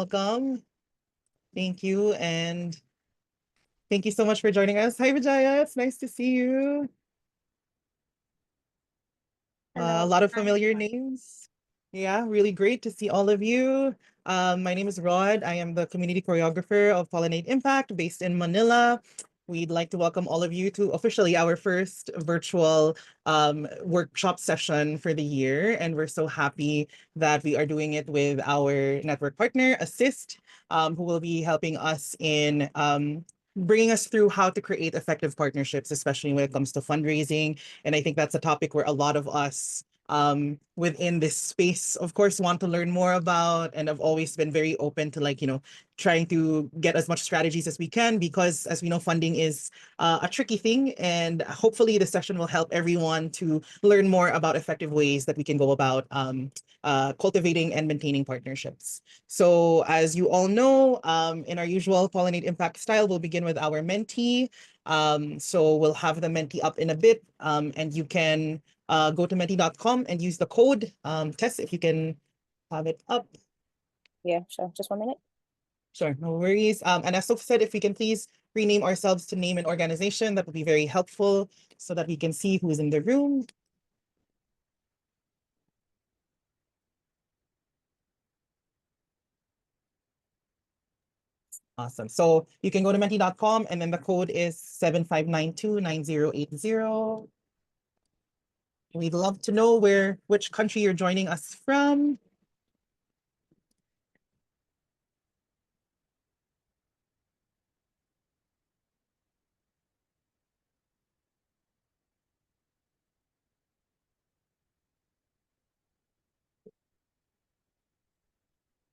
welcome. Thank you. And thank you so much for joining us. Hi, Vijaya. It's nice to see you. A lot of familiar names. Yeah, really great to see all of you. My name is Rod. I am the community choreographer of Pollinate Impact based in Manila. We'd like to welcome all of you to officially our first virtual workshop session for the year. And we're so happy that we are doing it with our network partner, Assist, who will be helping us in bringing us through how to create effective partnerships, especially when it comes to fundraising. And I think that's a topic where a lot of us within this space, of course, want to learn more about, and I've always been very open to trying to get as much strategies as we can, because as we know, funding is a tricky thing, and hopefully the session will help everyone to learn more about effective ways that we can go about cultivating and maintaining partnerships. So as you all know, in our usual Pollinate Impact style, we'll begin with our mentee. So we'll have the mentee up in a bit, and you can go to menti.com and use the code. Tess, if you can have it up. Yeah, sure. Just 1 minute. Sure, no worries. And as Sophie said, if we can please rename ourselves to name and organization, that would be very helpful so that we can see who's in the room. Awesome. So you can go to menti.com and then the code is 75929080. We'd love to know which country you're joining us from.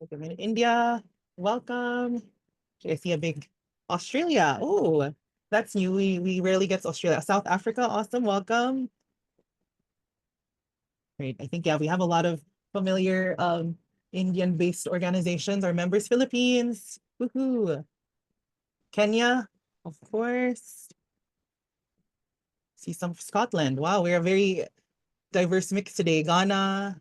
Wait a minute. India, welcome. I see a big Australia. Oh, that's new. We rarely get to Australia. South Africa, awesome. Welcome. Great. I think, yeah, we have a lot of familiar Indian-based organizations. Our members, Philippines. Woohoo. Kenya, of course. See some Scotland. Wow, we're a very diverse mix today. Ghana.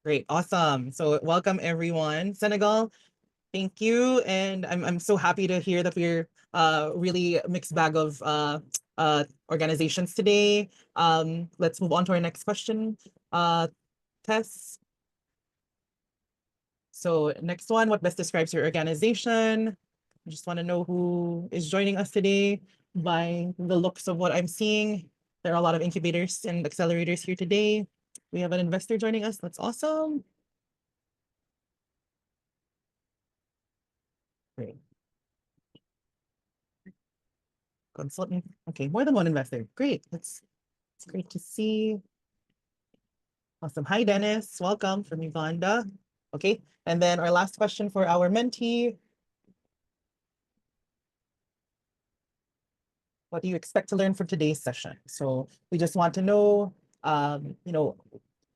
Great, awesome. So welcome everyone. Senegal, thank you. And I'm so happy to hear that we're really a mixed bag of organizations today. Let's move on to our next question. Tess. So next one, what best describes your organization? I just want to know who is joining us today. By the looks of what I'm seeing, there are a lot of incubators and accelerators here today. We have an investor joining us. That's awesome. Great. Consultant. Okay, more than one investor. Great. It's great to see. Awesome. Hi, Dennis. Welcome from Uganda. Okay, and then our last question for our mentee. What do you expect to learn from today's session? So we just want to know,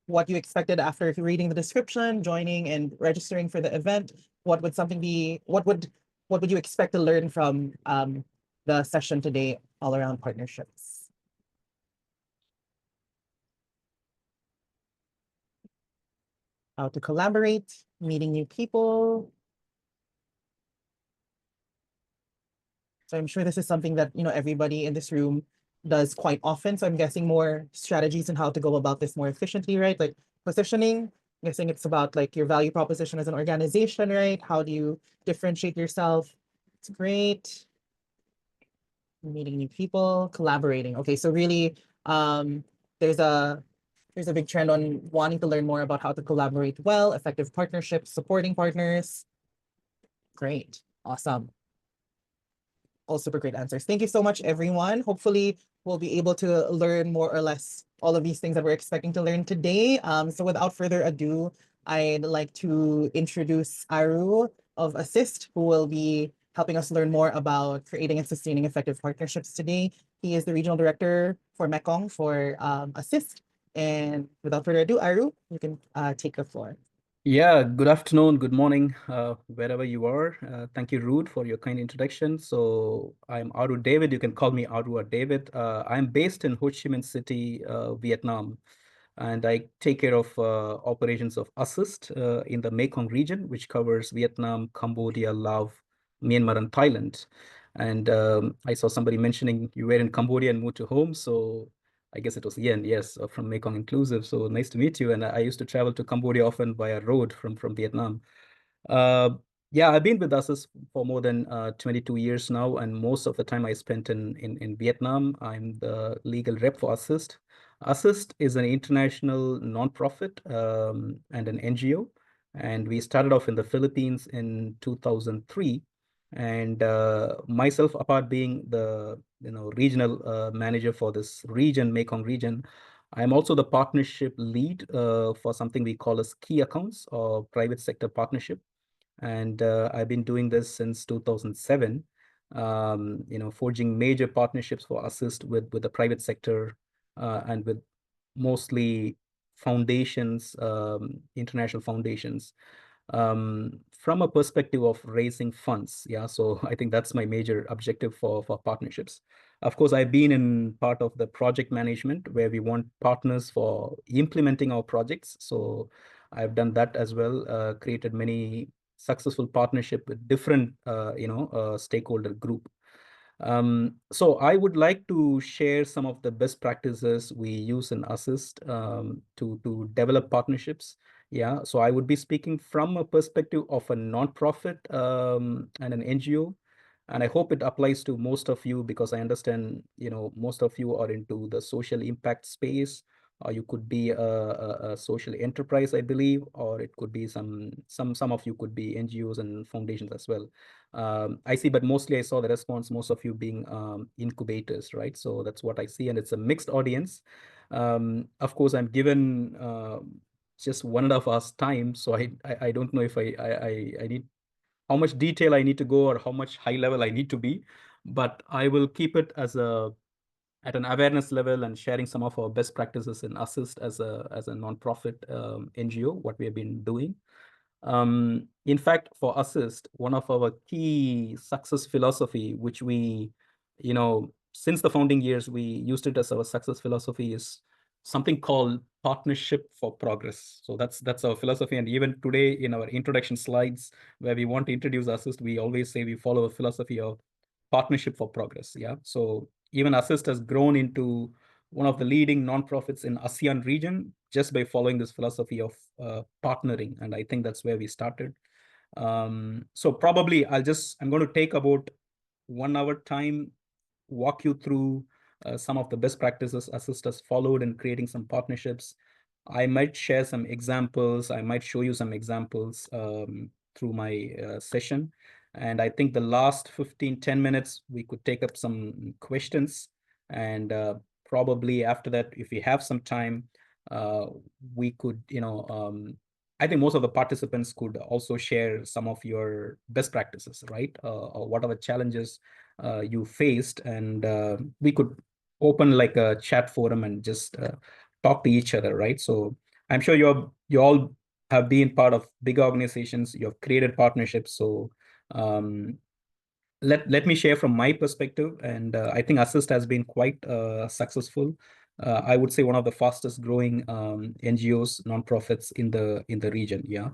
what you expected after reading the description, joining and registering for the event. What would something be? What would you expect to learn from the session today all around partnerships? How to collaborate, meeting new people. So I'm sure this is something that, everybody in this room does quite often. So I'm guessing more strategies on how to go about this more efficiently, right? Like positioning, I'm guessing it's about like your value proposition as an organization, right? How do you differentiate yourself? It's great. Meeting new people, collaborating. Okay, so really, there's a big trend on wanting to learn more about how to collaborate well, effective partnerships, supporting partners. Great, awesome. All super great answers. Thank you so much, everyone. Hopefully, we'll be able to learn more or less all of these things that we're expecting to learn today. So without further ado, I'd like to introduce Aru of Assist, who will be helping us learn more about creating and sustaining effective partnerships today. He is the regional director for Mekong for Assist. And without further ado, Aru, you can take the floor. Yeah, good afternoon, good morning, wherever you are. Thank you, Rude, for your kind introduction. So I'm Aru David. You can call me Aru or David. I'm based in Ho Chi Minh City, Vietnam. and I take care of operations of Assist in the Mekong region, which covers Vietnam, Cambodia, Laos, Myanmar, and Thailand. And I saw somebody mentioning you were in Cambodia and moved to home, so I guess it was Yen, yes, from Mekong Inclusive. So nice to meet you. And I used to travel to Cambodia often via road from Vietnam. Uh, yeah, I've been with Asus for more than 22 years now, and most of the time I spent in Vietnam. I'm the legal rep for Assist. Assist is an international nonprofit and an NGO, and we started off in the Philippines in 2003. And myself, apart being the regional manager for this region, Mekong region, I'm also the partnership lead for something we call as key accounts or private sector partnership, and I've been doing this since 2007. Forging major partnerships for Assist with the private sector and with mostly foundations, international foundations, from a perspective of raising funds. Yeah, so I think that's my major objective for partnerships. Of course, I've been in part of the project management where we want partners for implementing our projects. So I've done that as well, created many successful partnership with different stakeholder group. So I would like to share some of the best practices we use in Assist to develop partnerships. Yeah, so I would be speaking from a perspective of a nonprofit and an NGO, and I hope it applies to most of you because I understand most of you are into the social impact space, or you could be a social enterprise, I believe, or it could be some of you could be NGOs and foundations as well. I see, but mostly I saw the response, most of you being incubators, right? So that's what I see, and it's a mixed audience. Of course, I'm given just 1.5 hours time, so I don't know if I need how much detail I need to go or how much high level I need to be, but I will keep it as at an awareness level and sharing some of our best practices in Assist as a nonprofit NGO, what we have been doing. In fact, for Assist, one of our key success philosophy, which we, since the founding years, we used it as our success philosophy, is something called partnership for progress. So that's our philosophy. And even today in our introduction slides, where we want to introduce Assist, we always say we follow a philosophy of partnership for progress. Yeah. So even Assist has grown into one of the leading nonprofits in ASEAN region just by following this philosophy of partnering. And I think that's where we started. So probably I'm going to take about 1 hour time, walk you through some of the best practices Assist has followed in creating some partnerships. I might share some examples. I might show you some examples through my session. And I think the last 10 minutes, we could take up some questions. And probably after that, if we have some time, we could, I think most of the participants could also share some of your best practices, right? Or what are the challenges you faced, and we could open like a chat forum and just talk to each other, right? So I'm sure you all have been part of big organizations, you have created partnerships. So let me share from my perspective, and I think Assist has been quite successful. I would say one of the fastest growing NGOs, nonprofits in the region. Yeah.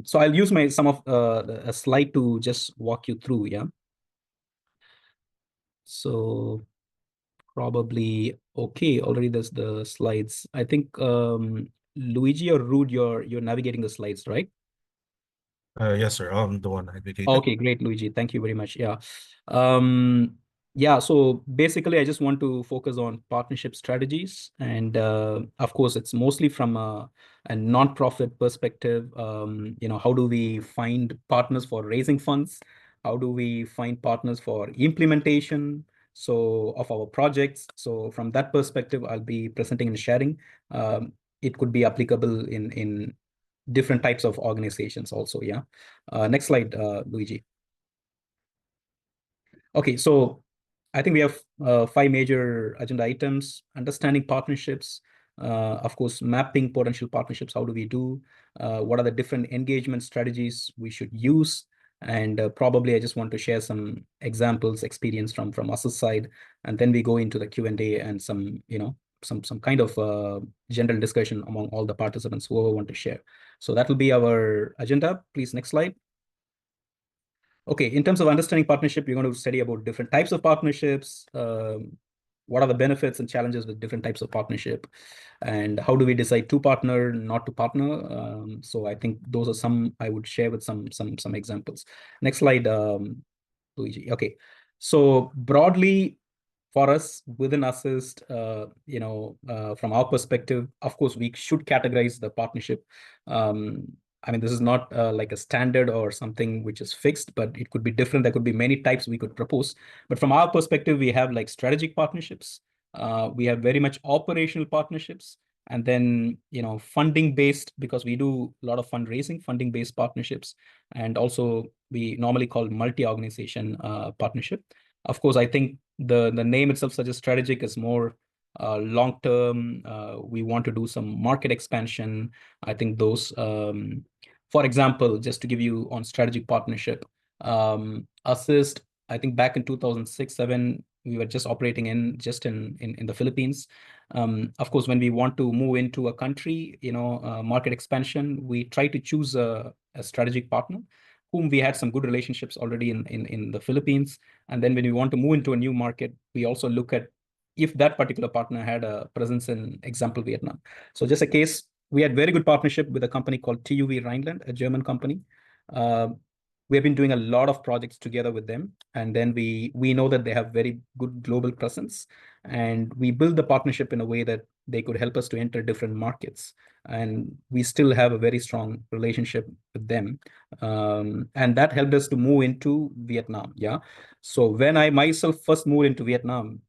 So I'll use some of a slide to just walk you through. Yeah. So probably okay. Already there's the slides. I think Luigi or Rude, you're navigating the slides, right? Yes, sir. I'm the one navigating. Okay, great, Luigi. Thank you very much. Yeah. Yeah, so basically I just want to focus on partnership strategies. And of course, it's mostly from a non-profit perspective. How do we find partners for raising funds? How do we find partners for implementation of our projects? So from that perspective, I'll be presenting and sharing. It could be applicable in different types of organizations also. Yeah. Next slide, Luigi. Okay, so I think we have 5 major agenda items: understanding partnerships, of course, mapping potential partnerships. How do we do? What are the different engagement strategies we should use? And probably I just want to share some examples, experience from us side, and then we go into the Q&A and some some kind of general discussion among all the participants, whoever want to share. So that will be our agenda. Please, next slide. Okay, in terms of understanding partnership, you're going to study about different types of partnerships, what are the benefits and challenges with different types of partnership, and how do we decide to partner, not to partner. So I think those are some I would share with some examples. Next slide, Luigi. Okay, so broadly, for us within Assist, from our perspective, of course, we should categorize the partnership. I mean, this is not like a standard or something which is fixed, but it could be different. There could be many types we could propose. But from our perspective, we have like strategic partnerships. We have very much operational partnerships. And then, funding based, because we do a lot of fundraising, funding based partnerships. And also we normally call multi-organization partnership. Of course, I think the name itself suggests strategic is more long term. We want to do some market expansion. I think those, for example, just to give you on strategic partnership, Assist, I think back in 2006-07, we were just operating in the Philippines. Of course, when we want to move into a country, market expansion, we try to choose a strategic partner whom we had some good relationships already in the Philippines. And then when we want to move into a new market, we also look at if that particular partner had a presence in, example, Vietnam. So just a case, we had very good partnership with a company called TUV Rhineland, a German company. We have been doing a lot of projects together with them. And then we know that they have very good global presence. And we build the partnership in a way that they could help us to enter different markets. And we still have a very strong relationship with them. And that helped us to move into Vietnam. Yeah. So when I myself first moved into Vietnam,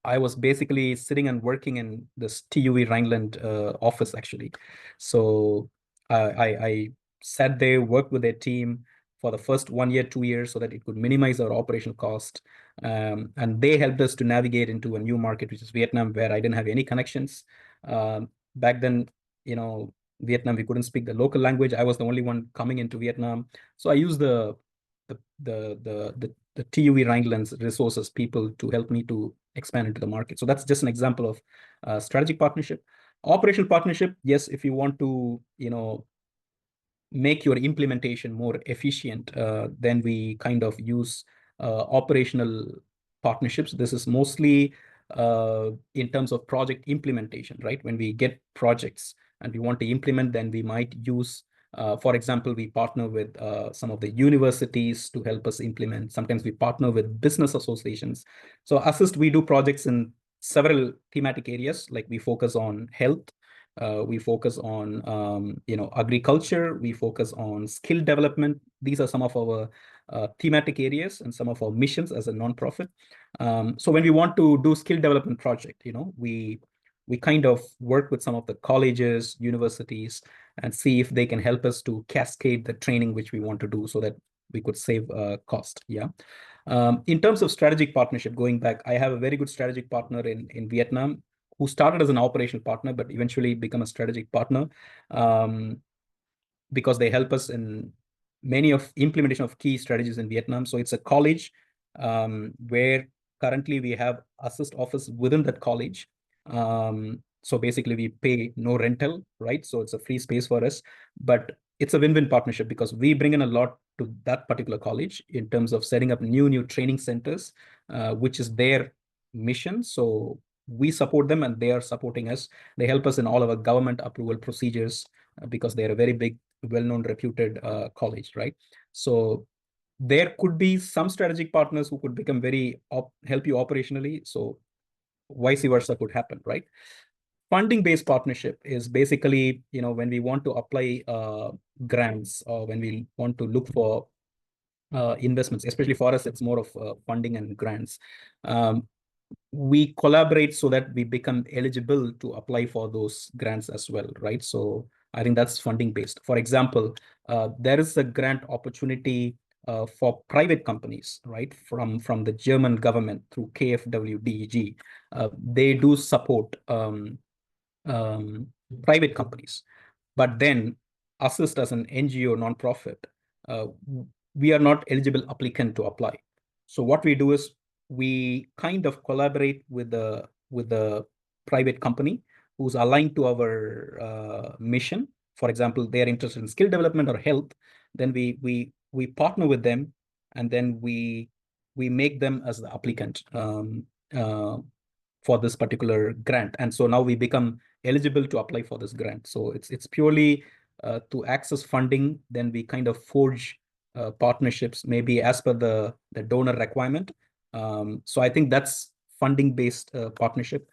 I was basically sitting and working in this TUV Rhineland office, actually. So I sat there, worked with their team for the first 1 year, 2 years, so that it could minimize our operational cost. And they helped us to navigate into a new market, which is Vietnam, where I didn't have any connections. Back then, Vietnam, we couldn't speak the local language. I was the only one coming into Vietnam. So I used the TUV Rhineland's resources, people, to help me to expand into the market. So that's just an example of strategic partnership. Operational partnership, yes, if you want to, make your implementation more efficient, then we kind of use operational partnerships. This is mostly in terms of project implementation, right? When we get projects and we want to implement, then we might use, for example, we partner with some of the universities to help us implement. Sometimes we partner with business associations. So Assist, we do projects in several thematic areas, like we focus on health, we focus on agriculture, we focus on skill development. These are some of our thematic areas and some of our missions as a nonprofit. So when we want to do skill development project, we kind of work with some of the colleges, universities, and see if they can help us to cascade the training which we want to do, so that we could save cost. Yeah. In terms of strategic partnership, going back, I have a very good strategic partner in Vietnam, who started as an operational partner, but eventually become a strategic partner, because they help us in many of implementation of key strategies in Vietnam. So it's a college where currently we have Assist office within that college. So basically we pay no rental, right? So it's a free space for us, but it's a win-win partnership because we bring in a lot to that particular college in terms of setting up new training centers, which is their mission. So we support them and they are supporting us. They help us in all our government approval procedures because they're a very big, well-known, reputed college, right? So there could be some strategic partners who could become very help you operationally. So vice versa could happen, right? Funding-based partnership is basically, when we want to apply grants, or when we want to look for investments, especially for us, it's more of funding and grants. We collaborate so that we become eligible to apply for those grants as well, right? So I think that's funding based. For example, there is a grant opportunity for private companies, right? From the German government through KfW-DEG. They do support private companies, but then Assist as an NGO nonprofit, we are not eligible applicant to apply. So what we do is we kind of collaborate with the private company who's aligned to our mission. For example, they are interested in skill development or health, then we partner with them, and then we make them as the applicant for this particular grant. And so now we become eligible to apply for this grant. So it's purely to access funding. Then we kind of forge partnerships, maybe as per the donor requirement. So I think that's funding-based partnership.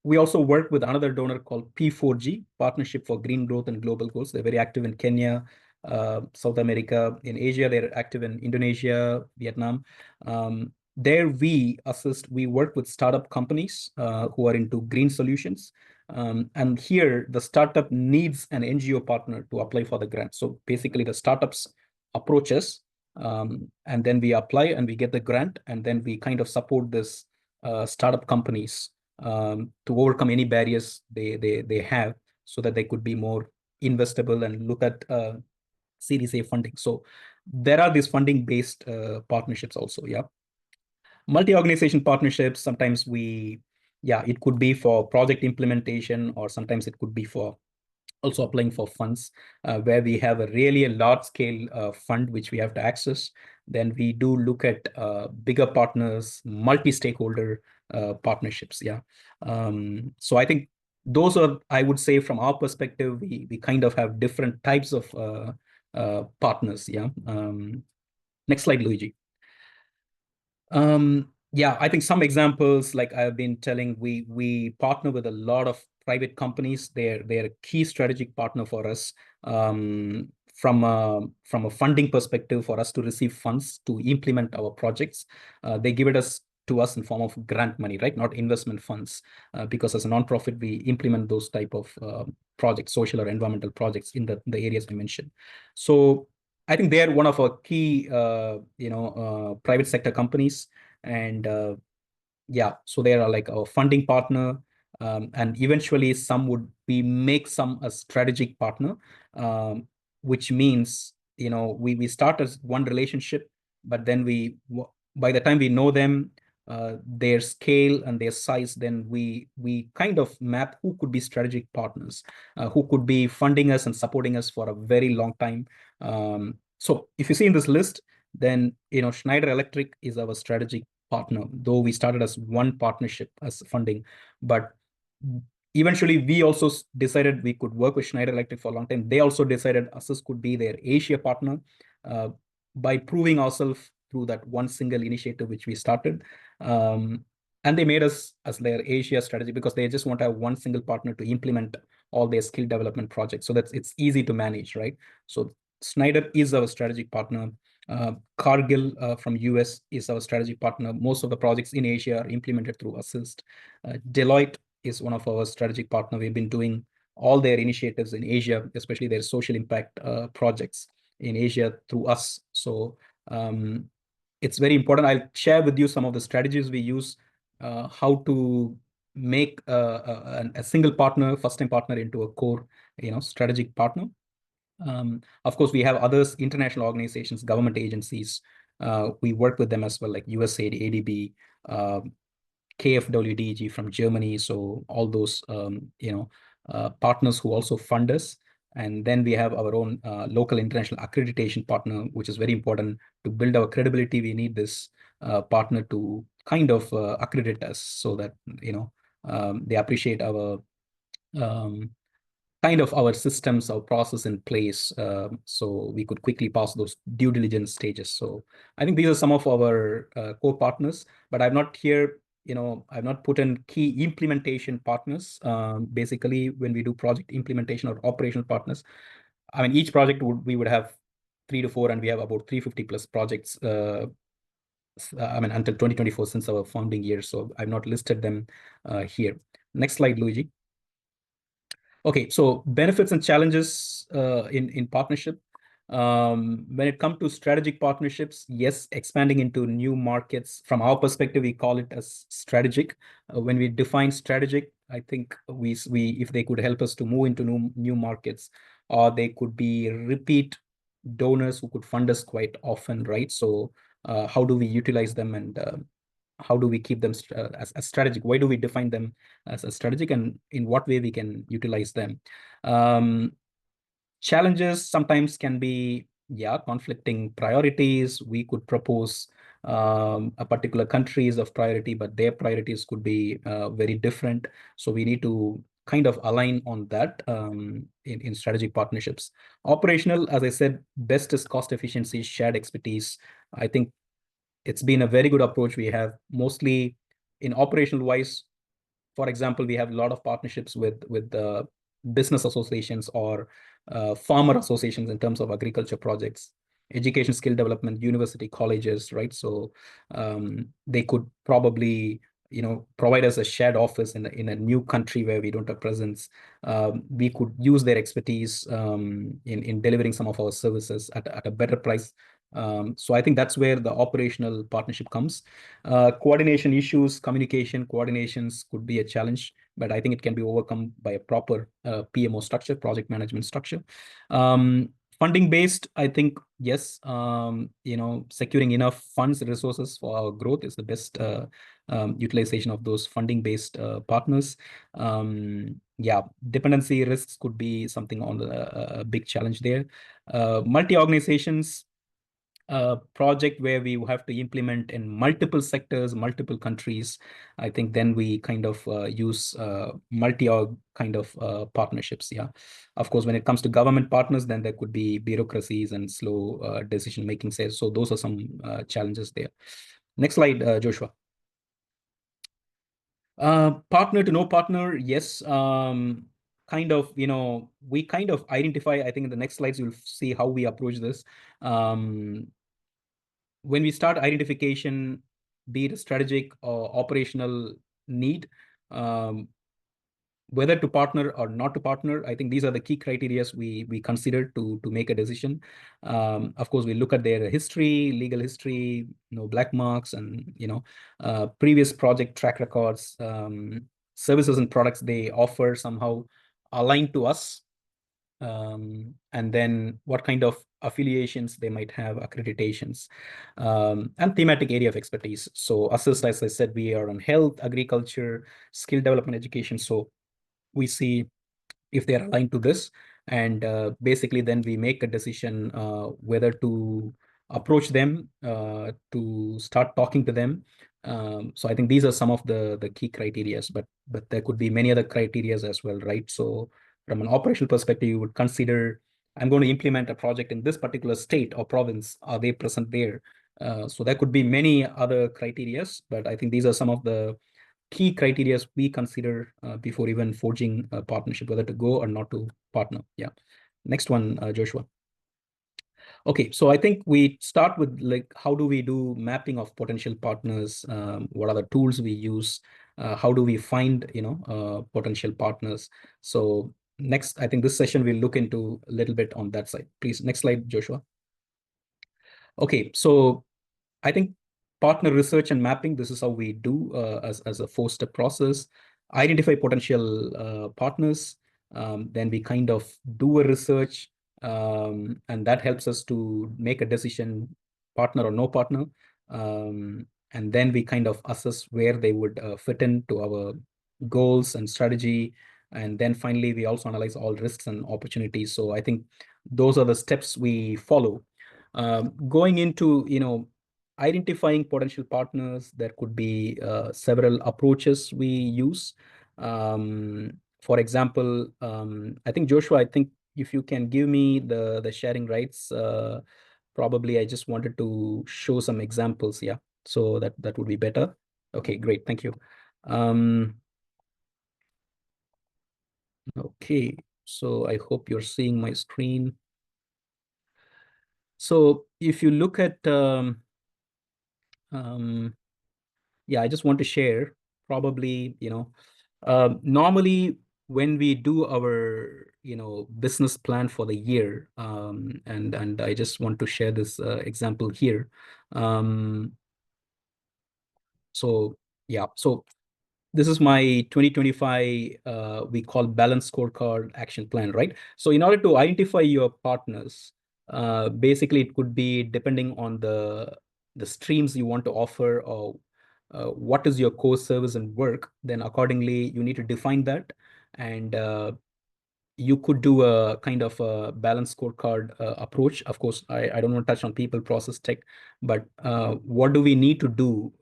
We also work with another donor called P4G, Partnership for Green Growth and Global Goals. They're very active in Kenya, South America. In Asia, they're active in Indonesia, Vietnam. There we work with startup companies who are into green solutions. And here the startup needs an NGO partner to apply for the grant. So basically the startups approach us, and then we apply and we get the grant, and then we kind of support this startup companies to overcome any barriers they have, so that they could be more investable and look at Series A funding. So there are these funding-based partnerships also, yeah. Multi-organization partnerships, sometimes it could be for project implementation, or sometimes it could be for also applying for funds, where we have a large-scale fund which we have to access. Then we do look at bigger partners, multi-stakeholder partnerships, yeah. So I think those are, I would say, from our perspective, we kind of have different types of partners, yeah. Next slide, Luigi. Yeah, I think some examples, like I've been telling, we partner with a lot of private companies. They're a key strategic partner for us, from a funding perspective, for us to receive funds to implement our projects. They give it to us in form of grant money, right? Not investment funds, because as a nonprofit, we implement those type of projects, social or environmental projects in the areas I mentioned. So I think they are one of our key, private sector companies, and yeah, so they are like our funding partner, and eventually we make some a strategic partner, which means we start as one relationship, but then by the time we know them, their scale and their size, then we kind of map who could be strategic partners, who could be funding us and supporting us for a very long time. So if you see in this list, then Schneider Electric is our strategic partner, though we started as one partnership as funding, but eventually we also decided we could work with Schneider Electric for a long time. They also decided ASUS could be their Asia partner, by proving ourselves through that one single initiative which we started. And they made us as their Asia strategy, because they just want to have one single partner to implement all their skill development projects, so that it's easy to manage, right? So Schneider is our strategic partner. Cargill from US is our strategic partner. Most of the projects in Asia are implemented through Assist. Deloitte is one of our strategic partner. We've been doing all their initiatives in Asia, especially their social impact projects in Asia through us. So it's very important. I'll share with you some of the strategies we use, how to make a single partner, first-time partner, into a core, strategic partner. Of course, we have others, international organizations, government agencies. We work with them as well, like USAID, ADB, KfWDG from Germany. So all those, partners who also fund us. And then we have our own local international accreditation partner, which is very important to build our credibility. We need this partner to kind of accredit us, so that they appreciate our kind of our systems, our process in place, so we could quickly pass those due diligence stages. So I think these are some of our core partners, but I've not here, I've not put in key implementation partners. Basically, when we do project implementation or operational partners, I mean, each project we would have 3 to 4, and we have about 350 plus projects. I mean, until 2024, since our founding year. So I've not listed them here. Next slide, Luigi. Okay, so benefits and challenges in partnership. When it comes to strategic partnerships, yes, expanding into new markets. From our perspective, we call it as strategic. When we define strategic, I think we if they could help us to move into new markets, or they could be repeat donors who could fund us quite often, right? So how do we utilize them, and how do we keep them as strategic? Why do we define them as a strategic, and in what way we can utilize them? Challenges sometimes can be, conflicting priorities. We could propose a particular country is of priority, but their priorities could be very different. So we need to kind of align on that in strategic partnerships. Operational, as I said, best is cost efficiency, shared expertise. I think it's been a very good approach. We have mostly in operational wise, for example, we have a lot of partnerships with business associations or farmer associations in terms of agriculture projects, education, skill development, university, colleges, right? So they could probably provide us a shared office in a new country where we don't have presence. We could use their expertise in delivering some of our services at a better price. So I think that's where the operational partnership comes. Coordination issues, communication, coordinations could be a challenge, but I think it can be overcome by a proper PMO structure, project management structure. Funding based, I think, yes, securing enough funds, resources for our growth is the best utilization of those funding based partners. Dependency risks could be something on a big challenge there. Multi organizations, project where we have to implement in multiple sectors, multiple countries, I think then we kind of use multi-org kind of partnerships. Yeah, of course, when it comes to government partners, then there could be bureaucracies and slow decision making. So those are some challenges there. Next slide, Joshua. Partner to no partner, yes. Kind of, we kind of identify, I think in the next slides, you'll see how we approach this. When we start identification, be it a strategic or operational need, whether to partner or not to partner, I think these are the key criteria we consider to make a decision. Of course, we look at their history, legal history, black marks, and previous project track records, services and products they offer somehow aligned to us. And then what kind of affiliations they might have, accreditations, and thematic area of expertise. So assist, as I said, we are on health, agriculture, skill development, education. So we see if they are aligned to this, and basically then we make a decision whether to approach them, to start talking to them. So I think these are some of the key criteria, but there could be many other criteria as well, right? So from an operational perspective, you would consider, I'm going to implement a project in this particular state or province. Are they present there? So there could be many other criteria, but I think these are some of the key criteria we consider before even forging a partnership, whether to go or not to partner. Yeah. Next one, Joshua. Okay, so I think we start with like, how do we do mapping of potential partners? What are the tools we use? How do we find, potential partners? So next, I think this session we'll look into a little bit on that side. Please, next slide, Joshua. Okay, so I think partner research and mapping, this is how we do as a 4-step process. Identify potential partners, then we kind of do a research, and that helps us to make a decision, partner or no partner. And then we kind of assess where they would fit into our goals and strategy. And then finally, we also analyze all risks and opportunities. So I think those are the steps we follow. Going into, identifying potential partners, there could be several approaches we use. For example, I think Joshua, I think if you can give me the sharing rights, probably I just wanted to show some examples. Yeah, so that would be better. Okay, great, thank you. Okay, so I hope you're seeing my screen. So if you look at yeah, I just want to share, probably, normally when we do our, business plan for the year, and I just want to share this example here. So yeah, so this is my 2025, we call balance scorecard action plan, right? So in order to identify your partners, basically it could be depending on the streams you want to offer, or what is your core service and work, then accordingly you need to define that. And you could do a kind of a balanced scorecard approach. Of course, I don't want to touch on people, process, tech, but what do we need to do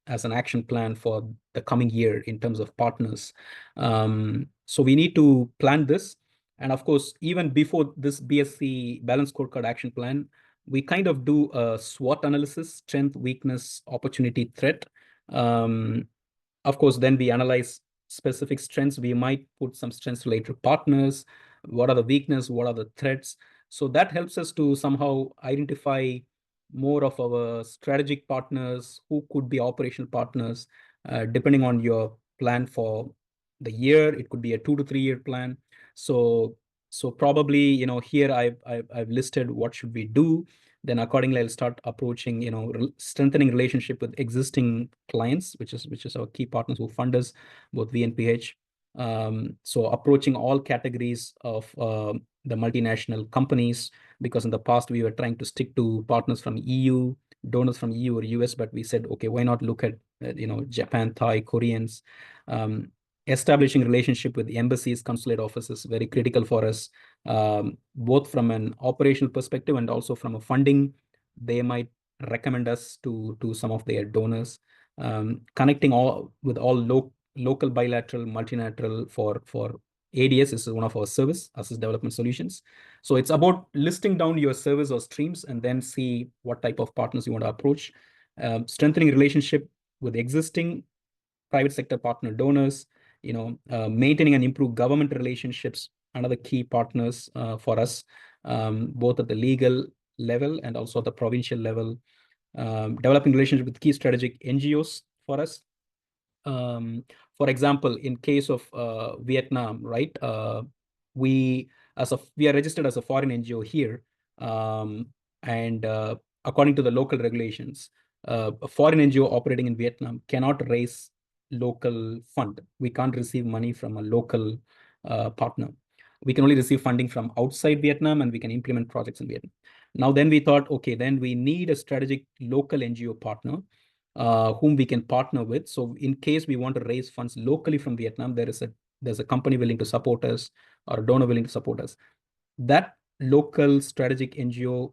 as an action plan for the coming year in terms of partners? So we need to plan this. And of course, even before this BSc balanced scorecard action plan, we kind of do a SWOT analysis: strength, weakness, opportunity, threat. Of course, then we analyze specific strengths. We might put some strengths related to partners. What are the weaknesses? What are the threats? So that helps us to somehow identify more of our strategic partners who could be operational partners, depending on your plan for the year. It could be a 2 to 3 year plan. So probably, here I've listed what should we do. Then accordingly, I'll start approaching, strengthening relationship with existing clients, which is our key partners who fund us, both V and PH. So approaching all categories of the multinational companies, because in the past we were trying to stick to partners from EU, donors from EU or US, but we said, okay, why not look at Japan, Thai, Koreans. Establishing relationship with embassies, consulate offices, very critical for us, both from an operational perspective and also from a funding. They might recommend us to some of their donors. Connecting with all local, bilateral, multilateral for ADS is one of our service, Assist Development Solutions. So it's about listing down your service or streams and then see what type of partners you want to approach. Strengthening relationship with existing private sector partner donors, maintaining and improve government relationships, another key partners for us, both at the legal level and also at the provincial level. Developing relationship with key strategic NGOs for us. For example, in case of Vietnam, right? We are registered as a foreign NGO here, and according to the local regulations, a foreign NGO operating in Vietnam cannot raise local fund. We can't receive money from a local partner. We can only receive funding from outside Vietnam, and we can implement projects in Vietnam. Now, then we thought, okay, then we need a strategic local NGO partner whom we can partner with. So in case we want to raise funds locally from Vietnam, there's a company willing to support us or a donor willing to support us. That local strategic NGO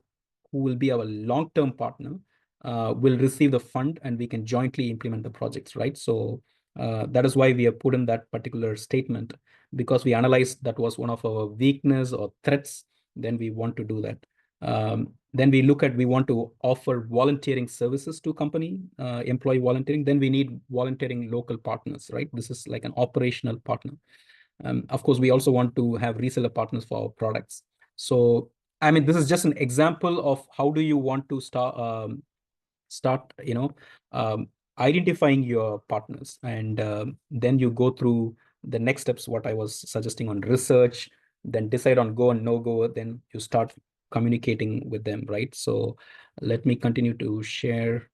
who will be our long-term partner will receive the fund, and we can jointly implement the projects, right? So that is why we have put in that particular statement, because we analyzed that was one of our weakness or threats. Then we want to do that. Then we want to offer volunteering services to company, employee volunteering. Then we need volunteering local partners, right? This is like an operational partner. Of course, we also want to have reseller partners for our products. So, I mean, this is just an example of how do you want to start, identifying your partners. And then you go through the next steps, what I was suggesting on research, then decide on go and no go, then you start communicating with them, right? So let me continue to share.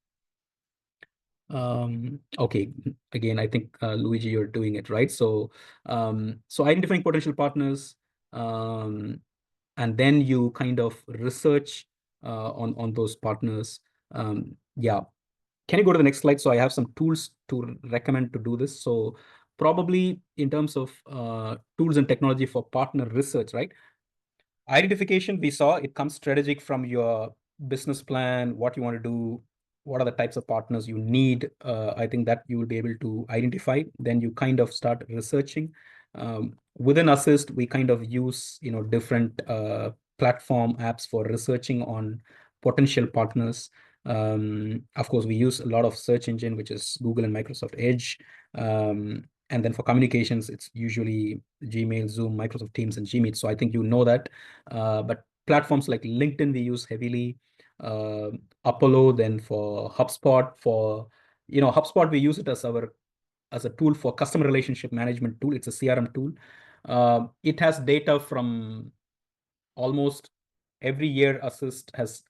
Okay, again, I think Luigi, you're doing it right. So identifying potential partners, and then you kind of research on those partners. Yeah, can you go to the next slide? So I have some tools to recommend to do this. So probably in terms of tools and technology for partner research, right? Identification, we saw it comes strategic from your business plan, what you want to do, what are the types of partners you need. I think that you will be able to identify. Then you kind of start researching. Within Assist, we kind of use different platform apps for researching on potential partners. Of course, we use a lot of search engine, which is Google and Microsoft Edge. And then for communications, it's usually Gmail, Zoom, Microsoft Teams, and Gmeet. So I think you know that. But platforms like LinkedIn, we use heavily. Apollo, then for HubSpot. For HubSpot, we use it as a tool for customer relationship management tool. It's a CRM tool. It has data from almost every year. Assist has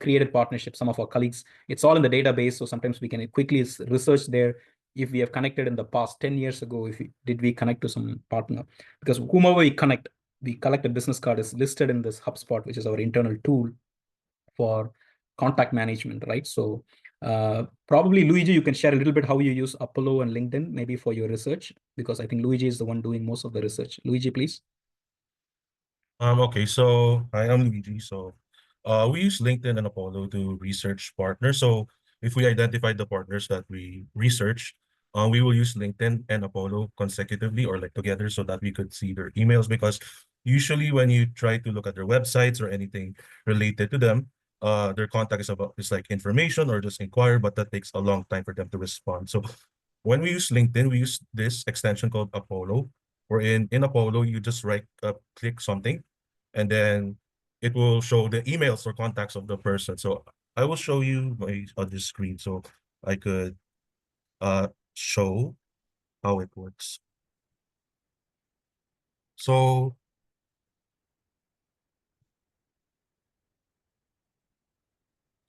created partnerships, some of our colleagues. It's all in the database, so sometimes we can quickly research there. If we have connected in the past 10 years ago, did we connect to some partner? Because whomever we collect a business card is listed in this HubSpot, which is our internal tool for contact management, right? So Probably Luigi, you can share a little bit how you use Apollo and LinkedIn, maybe for your research, because I think Luigi is the one doing most of the research. Luigi, please. Okay, so I am Luigi. So we use LinkedIn and Apollo to research partners. So if we identify the partners that we research, we will use LinkedIn and Apollo consecutively or like together so that we could see their emails, because usually when you try to look at their websites or anything related to them, their contact is like information or just inquire, but that takes a long time for them to respond. So when we use LinkedIn, we use this extension called Apollo, wherein in Apollo, you just click something, and then it will show the emails or contacts of the person. So I will show you my other screen so I could show how it works. So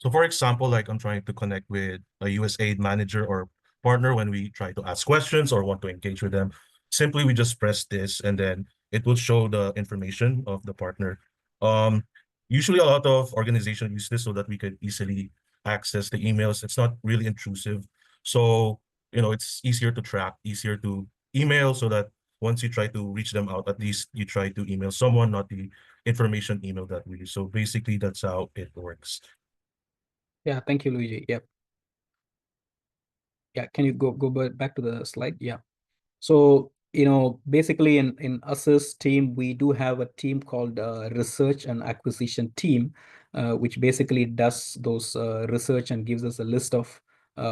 for example, like I'm trying to connect with a USAID manager or partner when we try to ask questions or want to engage with them. Simply, we just press this and then it will show the information of the partner. Um, Usually a lot of organizations use this so that we could easily access the emails. It's not really intrusive. So, it's easier to track, easier to email, so that once you try to reach them out, at least you try to email someone, not the information email that we use. So basically that's how it works. Yeah, thank you, Luigi. Yep. Yeah, can you go back to the slide? Yeah. So, basically in Assist team, we do have a team called Research and Acquisition Team, which basically does those research and gives us a list of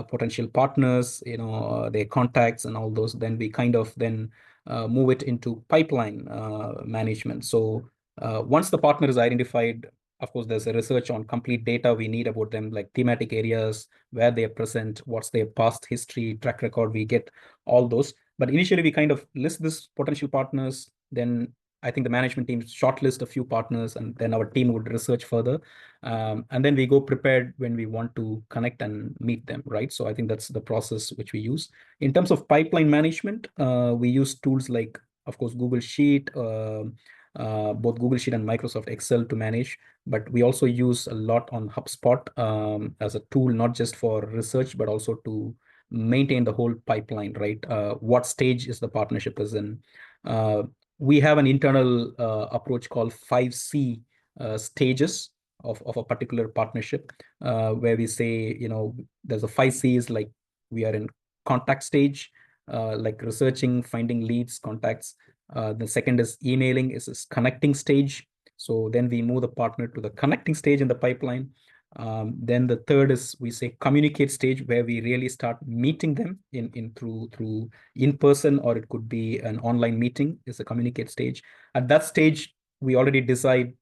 potential partners, their contacts and all those. Then we kind of then move it into pipeline management. So once the partner is identified, of course, there's a research on complete data we need about them, like thematic areas, where they are present, what's their past history, track record, we get all those. But initially, we kind of list this potential partners. Then I think the management team shortlist a few partners, and then our team would research further. And then we go prepared when we want to connect and meet them, right? So I think that's the process which we use. In terms of pipeline management, we use tools like, of course, Google Sheet, both Google Sheet and Microsoft Excel to manage. But we also use a lot on HubSpot as a tool, not just for research, but also to maintain the whole pipeline, right? What stage is the partnership is in? We have an internal approach called 5C stages of a particular partnership, where we say, there's a 5Cs, like we are in contact stage, like researching, finding leads, contacts. The second is emailing, is connecting stage. So then we move the partner to the connecting stage in the pipeline. Then the third is, we say, communicate stage, where we really start meeting them through in person, or it could be an online meeting, is a communicate stage. At that stage, we already decide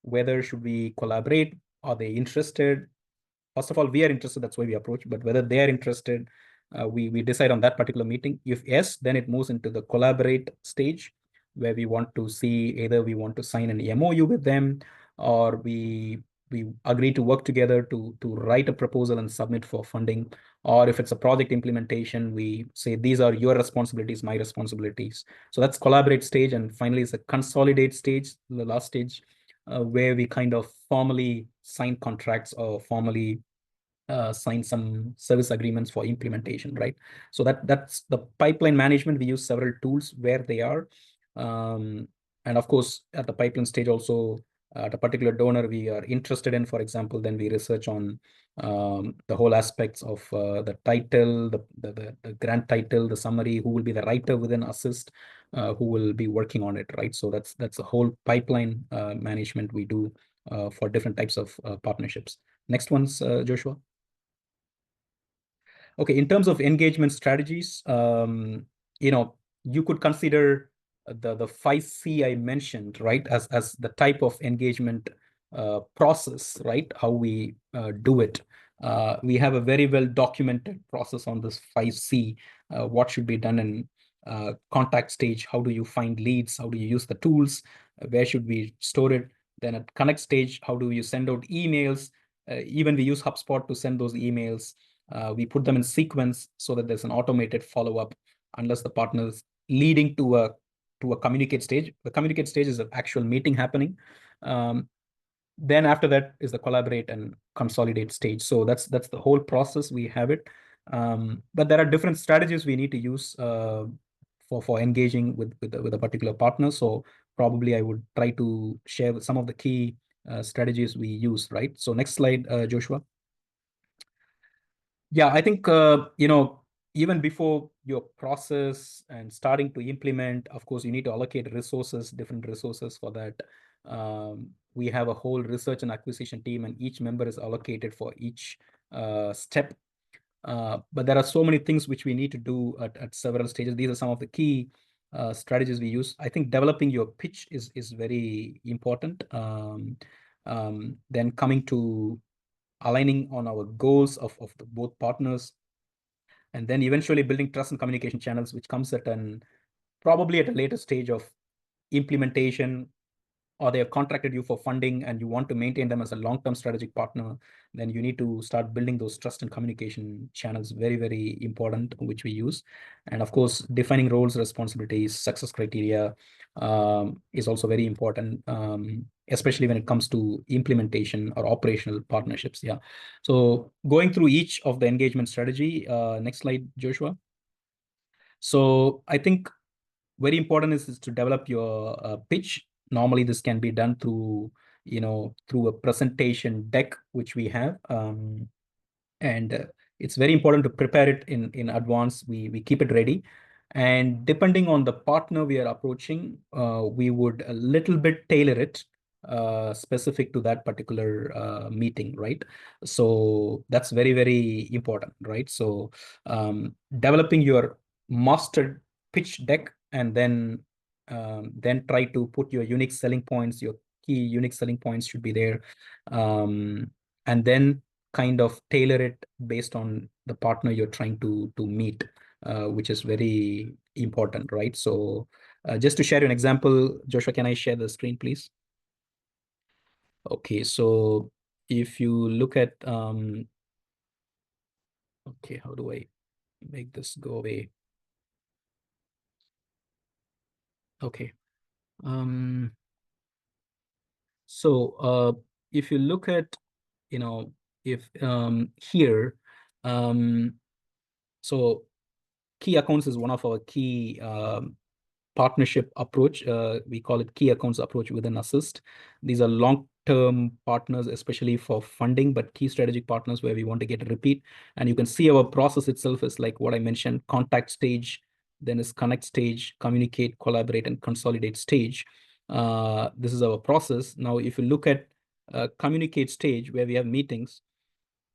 whether should we collaborate, are they interested. First of all, we are interested, that's why we approach, but whether they are interested, we decide on that particular meeting. If yes, then it moves into the collaborate stage, where we want to see, either we want to sign an MOU with them, or we agree to work together to write a proposal and submit for funding. Or if it's a project implementation, we say, these are your responsibilities, my responsibilities. So that's collaborate stage. And finally, it's a consolidate stage, the last stage, where we kind of formally sign contracts or formally sign some service agreements for implementation, right? So that's the pipeline management. We use several tools where they are. And of course, at the pipeline stage also, at a particular donor we are interested in, for example, then we research on the whole aspects of the title, the grant title, the summary, who will be the writer within Assist, who will be working on it, right? So that's a whole pipeline management we do for different types of partnerships. Next one's Joshua. Okay, in terms of engagement strategies, you could consider the 5C I mentioned, right, as the type of engagement process, right? How we do it. We have a very well documented process on this 5C. What should be done in contact stage? How do you find leads? How do you use the tools? Where should we store it? Then at connect stage, how do you send out emails? Even we use HubSpot to send those emails. We put them in sequence so that there's an automated follow-up, unless the partner's leading to a communicate stage. The communicate stage is an actual meeting happening. Then after that is the collaborate and consolidate stage. So that's the whole process. We have it. But there are different strategies we need to use for engaging with a particular partner. So probably I would try to share some of the key strategies we use, right? So next slide, Joshua. Yeah, I think, even before your process and starting to implement, of course, you need to allocate resources, different resources for that. We have a whole research and acquisition team, and each member is allocated for each step. But there are so many things which we need to do at several stages. These are some of the key strategies we use. I think developing your pitch is very important. Then coming to aligning on our goals of both partners, and then eventually building trust and communication channels, which comes at probably at a later stage of implementation, or they have contracted you for funding and you want to maintain them as a long-term strategic partner. Then you need to start building those trust and communication channels, very, very important, which we use. And of course, defining roles, responsibilities, success criteria is also very important, especially when it comes to implementation or operational partnerships. Yeah. So going through each of the engagement strategy, next slide, Joshua. So I think very important is to develop your pitch. Normally, this can be done through a presentation deck, which we have, and it's very important to prepare it in advance. We keep it ready, and depending on the partner we are approaching, we would a little bit tailor it specific to that particular meeting, right? So that's very, very important, right? So developing your master pitch deck, and then try to put your unique selling points. Your key unique selling points should be there, and then kind of tailor it based on the partner you're trying to meet, which is very important, right? So just to share an example, Joshua, can I share the screen, please? Okay, so if you look at okay, how do I make this go away? Okay. So if you look at, if here, so key accounts is one of our key partnership approach. We call it key accounts approach within Assist. These are long-term partners, especially for funding, but key strategic partners where we want to get a repeat. And you can see our process itself is like what I mentioned: contact stage, then is connect stage, communicate, collaborate, and consolidate stage. This is our process. Now, if you look at communicate stage, where we have meetings,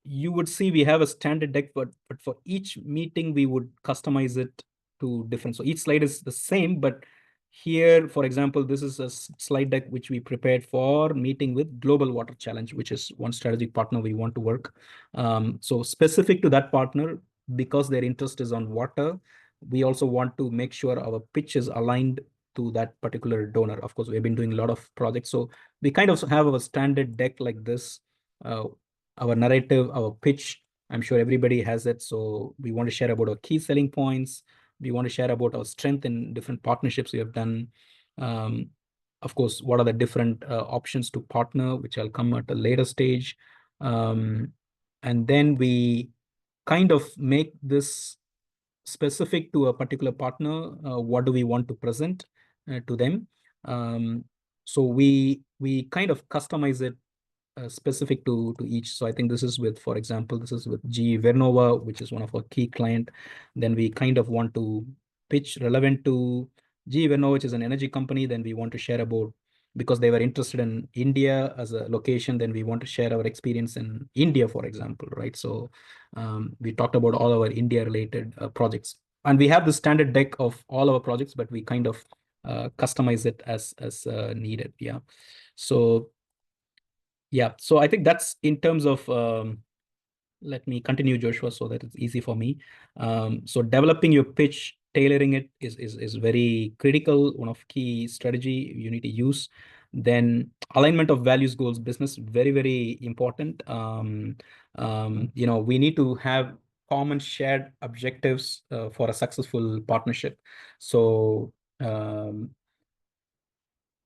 you would see we have a standard deck, but for each meeting we would customize it to different. So each slide is the same, but here, for example, this is a slide deck which we prepared for meeting with Global Water Challenge, which is one strategic partner we want to work. So specific to that partner, because their interest is on water, we also want to make sure our pitch is aligned to that particular donor. Of course, we've been doing a lot of projects, so we kind of have a standard deck like this. Our narrative, our pitch, I'm sure everybody has it. So we want to share about our key selling points. We want to share about our strength in different partnerships we have done. Of course, what are the different options to partner, which I'll come at a later stage. And then we kind of make this specific to a particular partner. What do we want to present to them? So we kind of customize it specific to each. So I think this is with, for example, this is with GE Vernova, which is one of our key client. Then we kind of want to pitch relevant to GE Vernova, which is an energy company. Then we want to share about, because they were interested in India as a location, then we want to share our experience in India, for example, right? So we talked about all our India related projects, and we have the standard deck of all our projects, but we kind of customize it as needed. Yeah. So yeah, so I think that's in terms of, let me continue, Joshua, so that it's easy for me. So developing your pitch, tailoring it is very critical, one of key strategy you need to use. Then alignment of values, goals, business, very, very important. We need to have common shared objectives for a successful partnership. So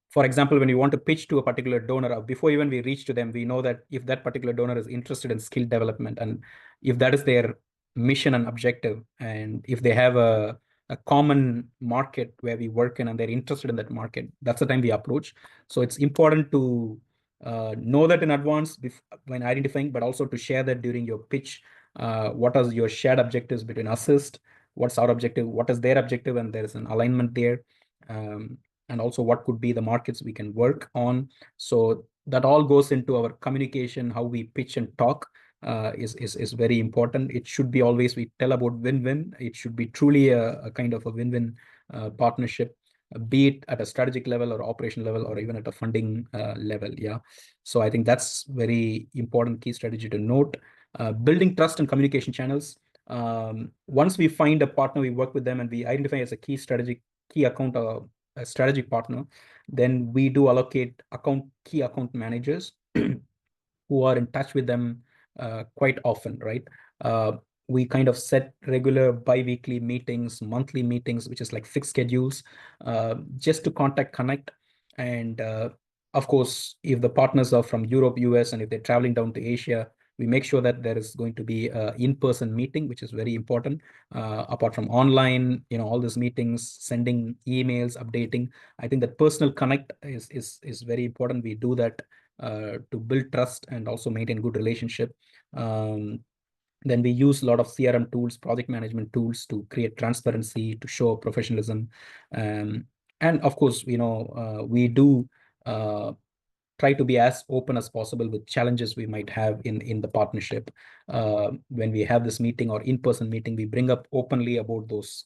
For example, when you want to pitch to a particular donor, before even we reach to them, we know that if that particular donor is interested in skill development, and if that is their mission and objective, and if they have a common market where we work in and they're interested in that market, that's the time we approach. So it's important to know that in advance when identifying, but also to share that during your pitch. What are your shared objectives between Assist? What's our objective? What is their objective? And there is an alignment there. And also what could be the markets we can work on. So that all goes into our communication, how we pitch and talk is very important. It should be always we tell about win-win. It should be truly a kind of a win-win partnership, be it at a strategic level or operation level or even at a funding level. Yeah. So I think that's very important key strategy to note. Building trust and communication channels. Once we find a partner, we work with them and we identify as a key account a strategic partner, then we do allocate key account managers who are in touch with them quite often, right? We kind of set regular bi-weekly meetings, monthly meetings, which is like fixed schedules, just to connect. And of course, if the partners are from Europe, US, and if they're traveling down to Asia, we make sure that there is going to be an in-person meeting, which is very important. Apart from online, all these meetings, sending emails, updating. I think that personal connect is very important. We do that to build trust and also maintain good relationship. Then we use a lot of CRM tools, project management tools to create transparency, to show professionalism. And of course, we do try to be as open as possible with challenges we might have in the partnership. When we have this meeting or in-person meeting, we bring up openly about those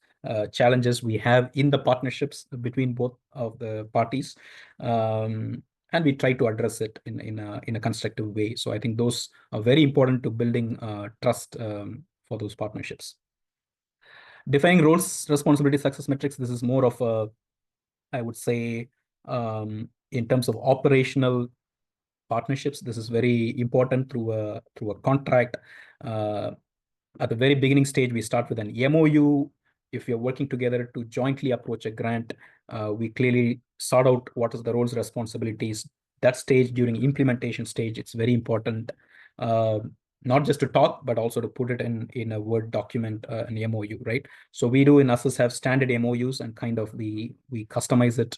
challenges we have in the partnerships between both of the parties. And we try to address it in a constructive way. So I think those are very important to building trust for those partnerships. Defining roles, responsibility, success metrics. This is more of a, I would say, in terms of operational partnerships, this is very important through a contract. At the very beginning stage, we start with an MOU. If you're working together to jointly approach a grant, we clearly sort out what is the roles, responsibilities. That stage, during implementation stage, it's very important, not just to talk, but also to put it in a Word document, an MOU, right? So we do in Assist have standard MOUs and kind of we customize it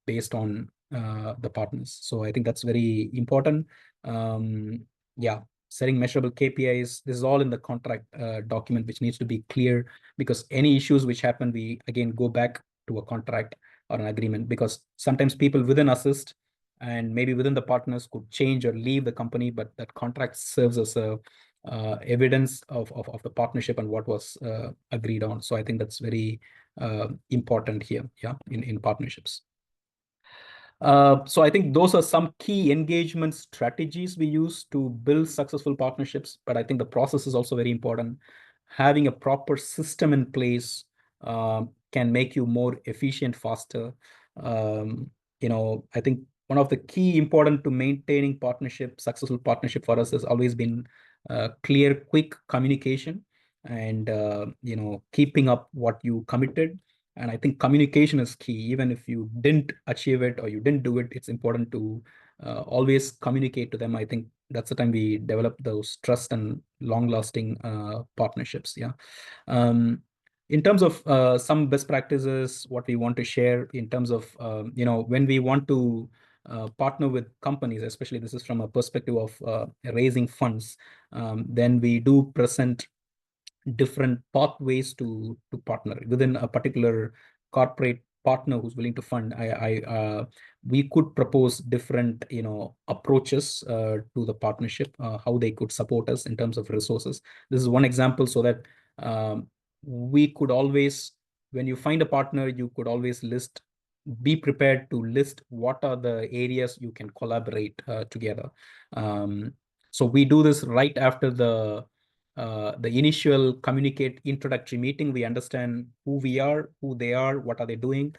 based on the partners. So I think that's very important. Yeah. Setting measurable KPIs. This is all in the contract document, which needs to be clear, because any issues which happen, we again go back to a contract or an agreement, because sometimes people within Assist and maybe within the partners could change or leave the company, but that contract serves as a evidence of the partnership and what was agreed on. So I think that's very important here, yeah, in partnerships. So I think those are some key engagement strategies we use to build successful partnerships. But I think the process is also very important. Having a proper system in place can make you more efficient, faster. I think one of the key important to maintaining successful partnership for us has always been clear, quick communication and keeping up what you committed. And I think communication is key. Even if you didn't achieve it or you didn't do it, it's important to always communicate to them. I think that's the time we develop those trust and long-lasting partnerships. Yeah. In terms of some best practices, what we want to share in terms of, when we want to partner with companies, especially this is from a perspective of raising funds, then we do present different pathways to partner within a particular corporate partner who's willing to fund. We could propose different approaches to the partnership, how they could support us in terms of resources. This is one example, so that we could always, when you find a partner, you could always be prepared to list what are the areas you can collaborate together. So we do this right after the initial introductory meeting. We understand who we are, who they are, what are they doing.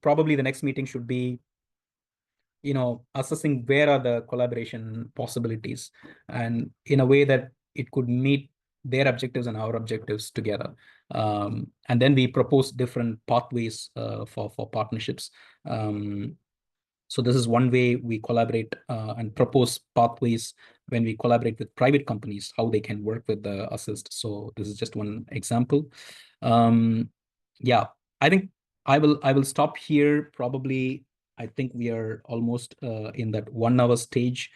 Probably the next meeting should be assessing where are the collaboration possibilities, and in a way that it could meet their objectives and our objectives together. And then we propose different pathways for partnerships. So this is one way we collaborate and propose pathways when we collaborate with private companies, how they can work with the Assist. So this is just one example. Yeah, I think I will stop here. Probably, I think we are almost in that 1 hour stage.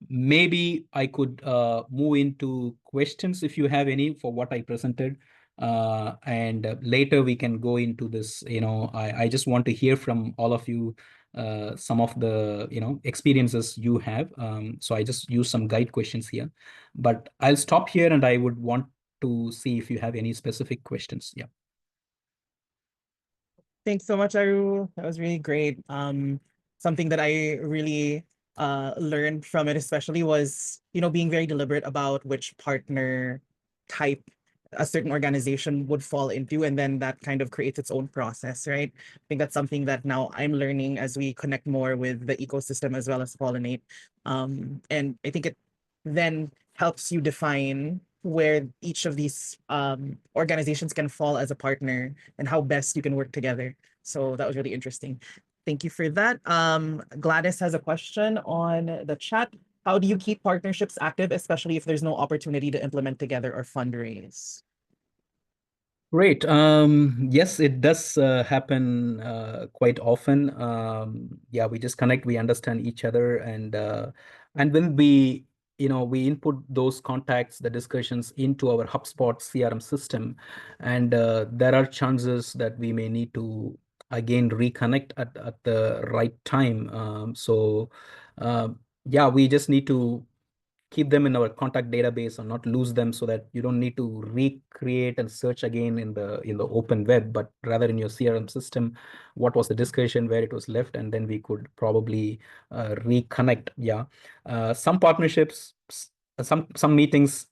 Maybe I could move into questions if you have any for what I presented. And later we can go into this, I just want to hear from all of you some of the, experiences you have. So I just use some guide questions here, but I'll stop here and I would want to see if you have any specific questions. Yeah. Thanks so much, Aru. That was really great. Something that I really learned from it, especially, was, being very deliberate about which partner type a certain organization would fall into, and then that kind of creates its own process, right? I think that's something that now I'm learning as we connect more with the ecosystem as well as Pollinate. And I think it then helps you define where each of these organizations can fall as a partner and how best you can work together. So that was really interesting. Thank you for that. Gladys has a question on the chat. How do you keep partnerships active, especially if there's no opportunity to implement together or fundraise? Great. Yes, it does happen quite often. Yeah, we just connect, we understand each other, and when we input those contacts, the discussions into our HubSpot CRM system, and there are chances that we may need to again reconnect at the right time. Yeah, we just need to keep them in our contact database and not lose them, so that you don't need to recreate and search again in the open web, but rather in your CRM system, what was the discussion, where it was left, and then we could probably reconnect. Yeah. Some partnerships, some meetings,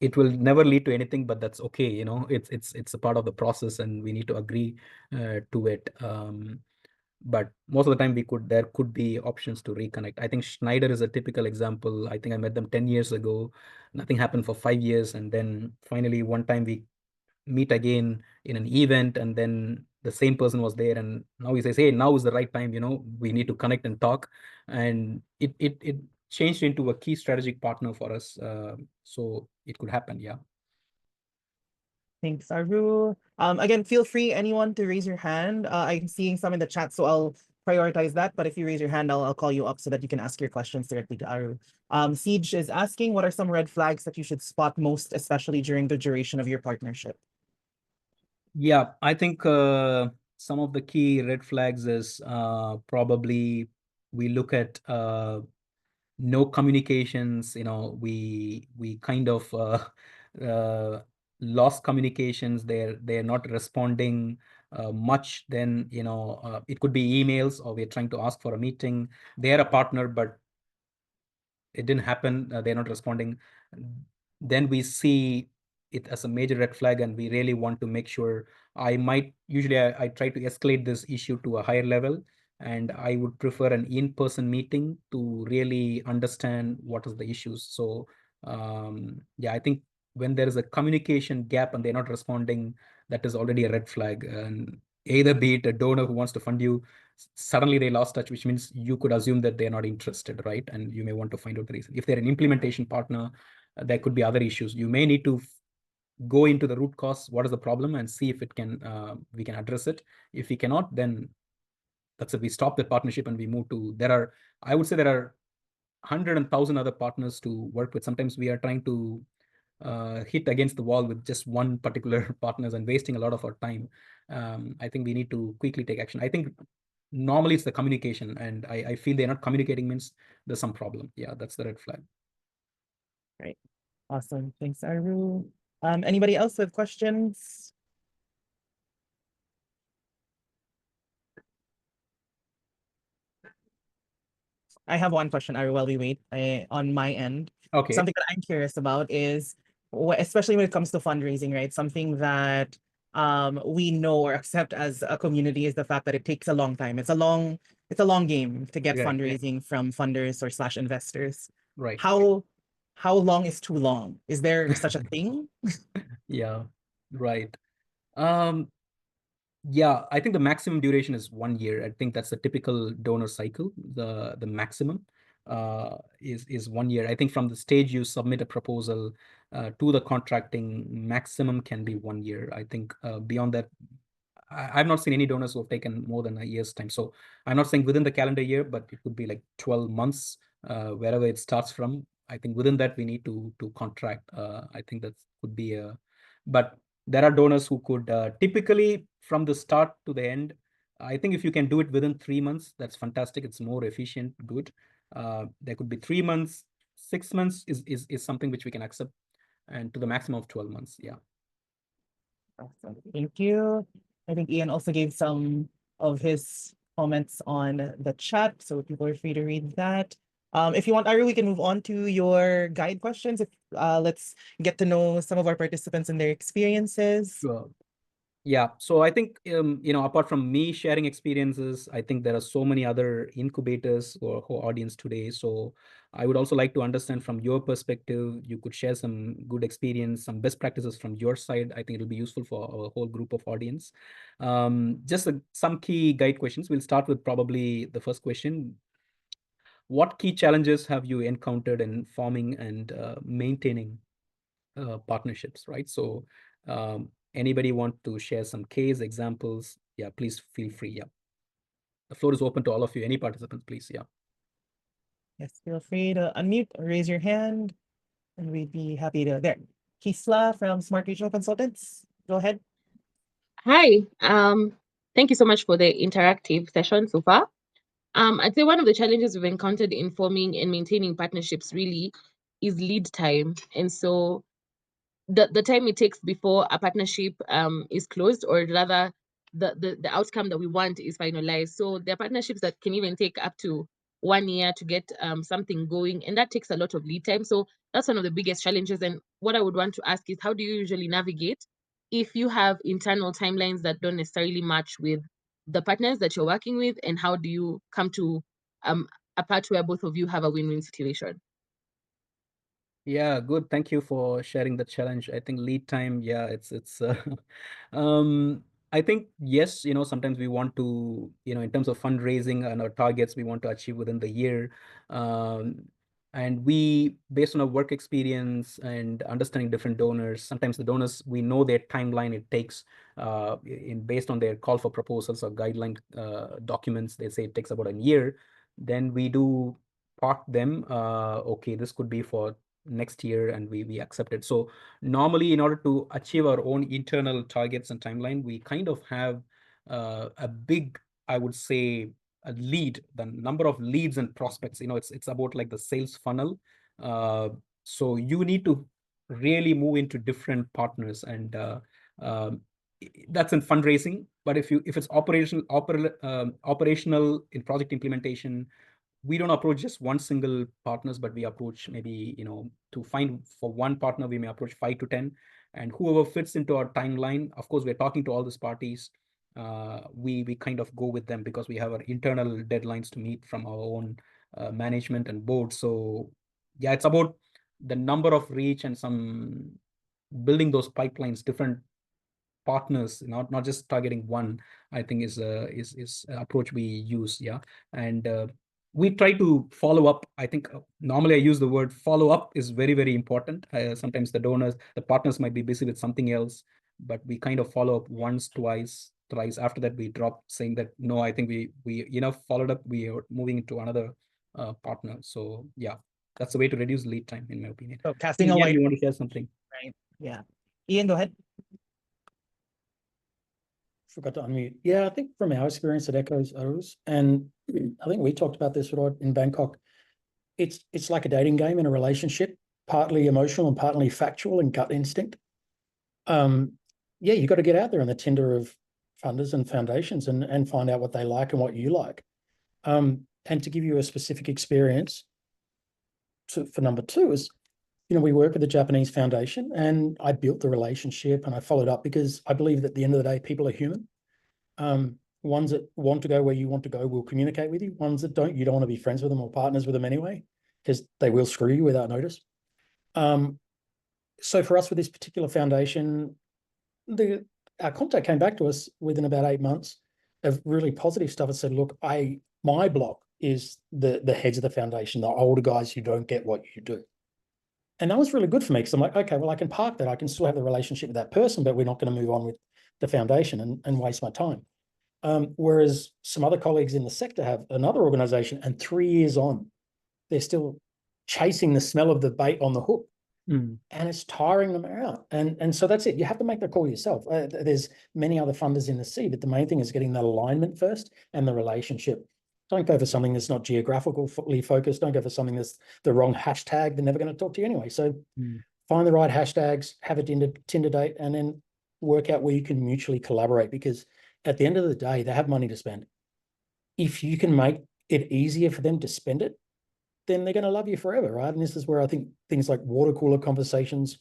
it will never lead to anything, but that's okay. It's a part of the process and we need to agree to it. But most of the time there could be options to reconnect. I think Schneider is a typical example. I think I met them 10 years ago. Nothing happened for 5 years. And then finally, one time we meet again in an event, and then the same person was there. And now he says, hey, now is the right time, we need to connect and talk. And it changed into a key strategic partner for us. So it could happen. Yeah. Thanks, Aru. Again, feel free, anyone, to raise your hand. I'm seeing some in the chat, so I'll prioritize that. But if you raise your hand, I'll call you up so that you can ask your questions directly to Aru. Siege is asking, what are some red flags that you should spot most, especially during the duration of your partnership? Yeah, I think some of the key red flags is probably we look at no communications. We kind of lost communications. They're not responding much. Then it could be emails, or we're trying to ask for a meeting. They're a partner, but it didn't happen. They're not responding. Then we see it as a major red flag, and we really want to make sure. Usually I try to escalate this issue to a higher level, and I would prefer an in-person meeting to really understand what is the issues. So yeah, I think when there is a communication gap and they're not responding, that is already a red flag. And either be it a donor who wants to fund you, suddenly they lost touch, which means you could assume that they're not interested, right? And you may want to find out the reason. If they're an implementation partner, there could be other issues. You may need to go into the root cause, what is the problem, and see if we can address it. If we cannot, then that's it. We stop the partnership and we move to, I would say there are 100 and 1,000 other partners to work with. Sometimes we are trying to hit against the wall with just one particular partners and wasting a lot of our time. I think we need to quickly take action. I think normally it's the communication, and I feel they're not communicating means there's some problem. Yeah, that's the red flag. Right. Awesome. Thanks, Aru. Anybody else with questions? I have one question, Aru, while we wait. On my end, Okay. something that I'm curious about is, especially when it comes to fundraising, right? Something that we know or accept as a community is the fact that it takes a long time. It's a long game to get Right. fundraising from funders or / investors. Right. How long is too long? Is there such a thing? Yeah. Right. Yeah, I think the maximum duration is 1 year. I think that's the typical donor cycle. The maximum is 1 year. I think from the stage you submit a proposal to the contracting, maximum can be 1 year. I think beyond that, I've not seen any donors who have taken more than a year's time. So I'm not saying within the calendar year, but it could be like 12 months, wherever it starts from. I think within that we need to contract. I think that could be a, but there are donors who could typically from the start to the end. I think if you can do it within 3 months, that's fantastic. It's more efficient, good. There could be 3 months, 6 months is something which we can accept, and to the maximum of 12 months. Yeah. Awesome. Thank you. I think Ian also gave some of his comments on the chat, so people are free to read that. If you want, Aru, we can move on to your guide questions. If let's get to know some of our participants and their experiences. Sure. Yeah, so I think apart from me sharing experiences, I think there are so many other incubators or audience today. So I would also like to understand from your perspective. You could share some good experience, some best practices from your side. I think it'll be useful for our whole group of audience. Just some key guide questions. We'll start with probably the first question. What key challenges have you encountered in forming and maintaining partnerships, right? So anybody want to share some case examples? Yeah, please feel free. Yeah, the floor is open to all of you. Any participants, please. Yeah. Yes, feel free to unmute or raise your hand, and we'd be happy to. There, Kisla from Smart Regional Consultants. Go ahead. Hi, thank you so much for the interactive session so far. I'd say one of the challenges we've encountered in forming and maintaining partnerships really is lead time. And so the time it takes before a partnership is closed, or rather the outcome that we want is finalized. So there are partnerships that can even take up to 1 year to get something going, and that takes a lot of lead time. So that's one of the biggest challenges. And what I would want to ask is, how do you usually navigate if you have internal timelines that don't necessarily match with the partners that you're working with, and how do you come to a part where both of you have a win-win situation? Yeah, good. Thank you for sharing the challenge. I think lead time, yeah, it's I think yes, sometimes we want to, in terms of fundraising and our targets, we want to achieve within the year. And we, based on our work experience and understanding different donors, sometimes the donors, we know their timeline it takes based on their call for proposals or guideline documents, they say it takes about a year. Then we do park them. Okay, this could be for next year, and we accept it. So normally, in order to achieve our own internal targets and timeline, we kind of have a big, I would say, a lead, the number of leads and prospects. It's about like the sales funnel. So you need to really move into different partners, and that's in fundraising. But if it's operational in project implementation, we don't approach just one single partners, but we approach maybe, to find for one partner, we may approach 5 to 10, and whoever fits into our timeline. Of course, we're talking to all these parties. We kind of go with them because we have our internal deadlines to meet from our own management and board. So yeah, it's about the number of reach and some building those pipelines, different partners, not just targeting one. I think is an approach we use. Yeah, and we try to follow up. I think normally I use the word follow up is very, very important. Sometimes the partners might be busy with something else, but we kind of follow up once, twice, thrice. After that, we drop saying that no, I think we followed up. We are moving into another partner. So yeah, that's the way to reduce lead time, in my opinion. So casting a Ian, wide, you want to share something? right? Yeah. Ian, go ahead. Forgot to unmute. Yeah, I think from our experience, it echoes Aru's, and I think we talked about this, Rod, in Bangkok. It's like a dating game in a relationship, partly emotional and partly factual and gut instinct. Yeah, you got to get out there on the Tinder of funders and foundations and find out what they like and what you like. And to give you a specific experience for number two is, we work with the Japanese foundation, and I built the relationship and I followed up because I believe that at the end of the day, people are human. Ones that want to go where you want to go will communicate with you. Ones that don't, you don't want to be friends with them or partners with them anyway, because they will screw you without notice. So for us with this particular foundation, our contact came back to us within about 8 months of really positive stuff and said, look, my block is the heads of the foundation, the older guys who don't get what you do. And that was really good for me because I'm like, okay, well, I can park that. I can still have the relationship with that person, but we're not going to move on with the foundation and waste my time. Whereas some other colleagues in the sector have another organization, and 3 years on, they're still chasing the smell of the bait on the hook. Mm. And it's tiring them out. And so that's it. You have to make that call yourself. There's many other funders in the sea, but the main thing is getting that alignment first and the relationship. Don't go for something that's not geographically focused. Don't go for something that's the wrong hashtag. They're never going to talk to you anyway. So find the right hashtags, have a Tinder date, and then work out where you can mutually collaborate, because at the end of the day, they have money to spend. If you can make it easier for them to spend it, then they're going to love you forever, right? And this is where I think things like water cooler conversations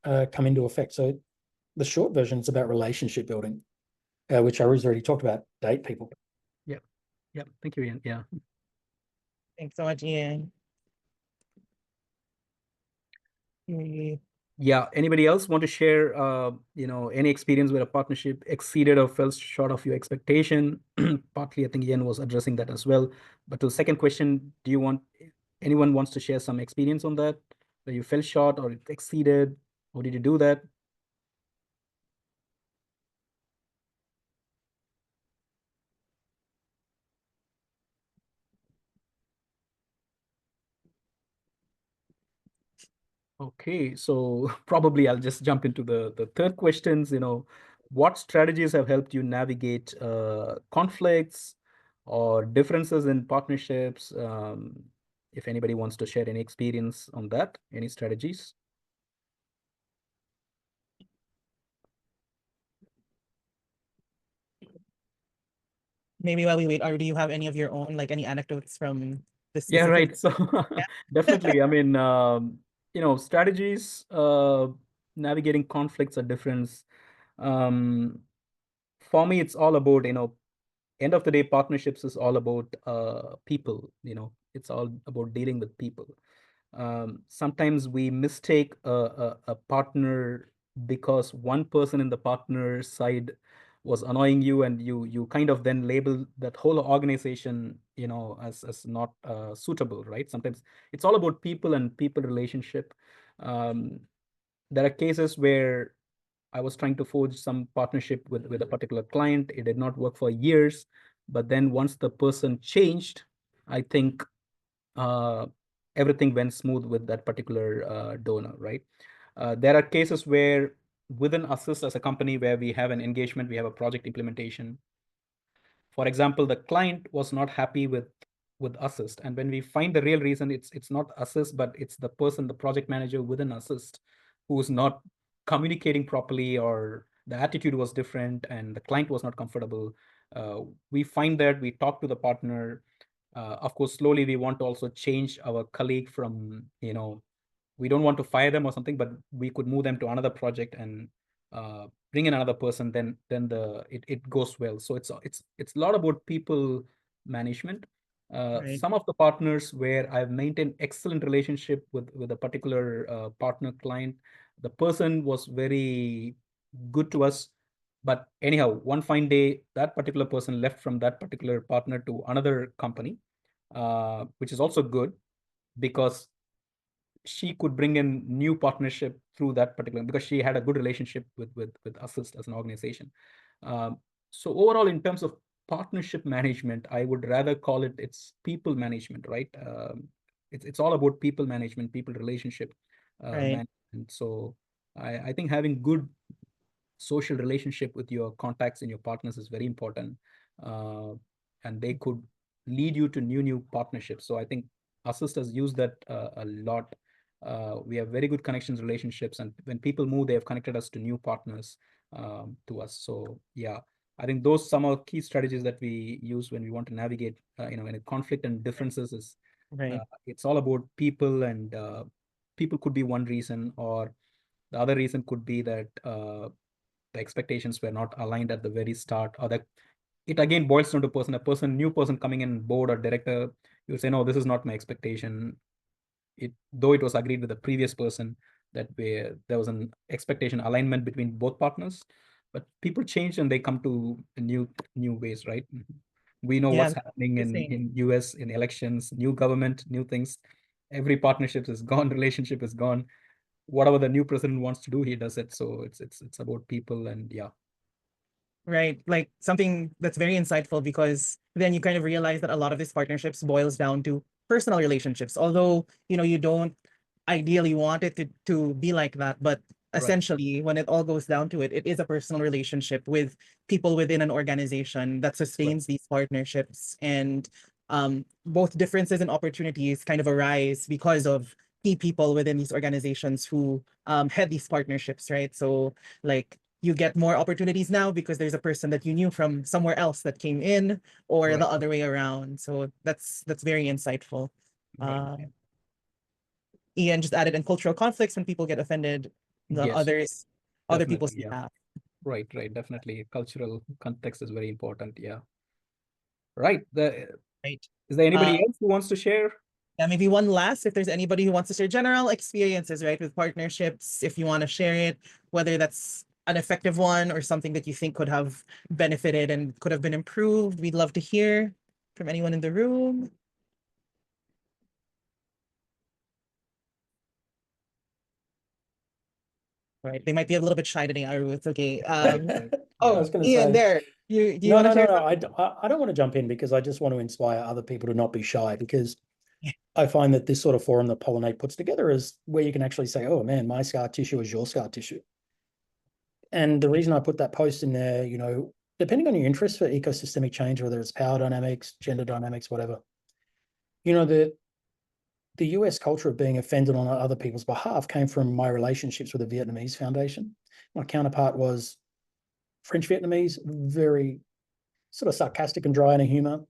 come into effect. So the short version is about relationship building, which I was already talked about. Date people. Yeah. Thank you, Ian. Yeah. Thanks so much, Ian. Yeah. Anybody else want to share, any experience where a partnership exceeded or fell short of your expectation? Partly, I think Ian was addressing that as well. But to the second question, anyone wants to share some experience on that, where you fell short or it exceeded? How did you do that? Okay, so probably I'll just jump into the third questions. What strategies have helped you navigate conflicts or differences in partnerships? If anybody wants to share any experience on that, any strategies? Maybe while we wait, or do you have any of your own, like any anecdotes from this Yeah, specific? right. So definitely, I mean, strategies, navigating conflicts are different. For me, it's all about, end of the day, partnerships is all about people. It's all about dealing with people. Sometimes we mistake a partner because one person in the partner side was annoying you, and you kind of then label that whole organization as not suitable, right? Sometimes it's all about people and people relationship. There are cases where I was trying to forge some partnership with a particular client. It did not work for years, but then once the person changed, I think everything went smooth with that particular donor, right? There are cases where within Assist as a company, where we have an engagement, we have a project implementation. For example, the client was not happy with Assist, and when we find the real reason, it's not Assist, but it's the person, the project manager within Assist, who is not communicating properly, or the attitude was different and the client was not comfortable. We find that, we talk to the partner. Of course, slowly we want to also change our colleague from, we don't want to fire them or something, but we could move them to another project and bring in another person. Then it goes well. So it's a lot about people management. Right. Some of the partners where I've maintained excellent relationship with a particular partner client, the person was very good to us. But anyhow, one fine day, that particular person left from that particular partner to another company, which is also good, because she could bring in new partnership through that particular, because she had a good relationship with Assist as an organization. So overall, in terms of partnership management, I would rather call it's people management, right? It's all about people management, people relationship Right. management. So I think having good social relationship with your contacts and your partners is very important, and they could lead you to new partnerships. So I think Assist has used that a lot. We have very good connections, relationships, and when people move, they have connected us to new partners to us. So yeah, I think those some of key strategies that we use when we want to navigate in a conflict and differences is Right. it's all about people, and people could be one reason, or the other reason could be that the expectations were not aligned at the very start, or that it again boils down to new person coming in, board or director, you say, no, this is not my expectation. Though it was agreed with the previous person, that there was an expectation alignment between both partners, but people change and they come to new ways, right? We know Yeah, what's happening the in same. US, in elections, new government, new things. Every partnership is gone, relationship is gone. Whatever the new president wants to do, he does it. So it's about people, and yeah. Right. Like something that's very insightful, because then you kind of realize that a lot of these partnerships boils down to personal relationships. Although, you don't ideally want it to be like that, but Right. essentially when it all goes down to it, it is a personal relationship with people within an organization that sustains these partnerships. And both differences and opportunities kind of arise because of key people within these organizations who head these partnerships, right? So like you get more opportunities now because there's a person that you knew from somewhere else that came in, or Right. the other way around. So that's very insightful. Right. Ian just added in cultural conflicts when people get offended, the Yes, other people definitely, see yeah. that. Right, definitely. Cultural context is very important. Yeah. Right. Right. Is there anybody Uh, else who wants to share? Yeah, maybe one last, if there's anybody who wants to share general experiences, right, with partnerships, if you want to share it, whether that's an effective one or something that you think could have benefited and could have been improved, we'd love to hear from anyone in the room. Right, they might be a little bit shy today, Aru. It's okay. Right. I Oh, was going to Ian, say, there. Do you no, want to no, no, share no. something? I don't want to jump in because I just want to inspire other people to not be shy, because Yeah. I find that this sort of forum that Pollinate puts together is where you can actually say, oh man, my scar tissue is your scar tissue. And the reason I put that post in there, depending on your interest for ecosystemic change, whether it's power dynamics, gender dynamics, whatever, the US culture of being offended on other people's behalf came from my relationships with the Vietnamese Foundation. My counterpart was French Vietnamese, very sort of sarcastic and dry in a humor.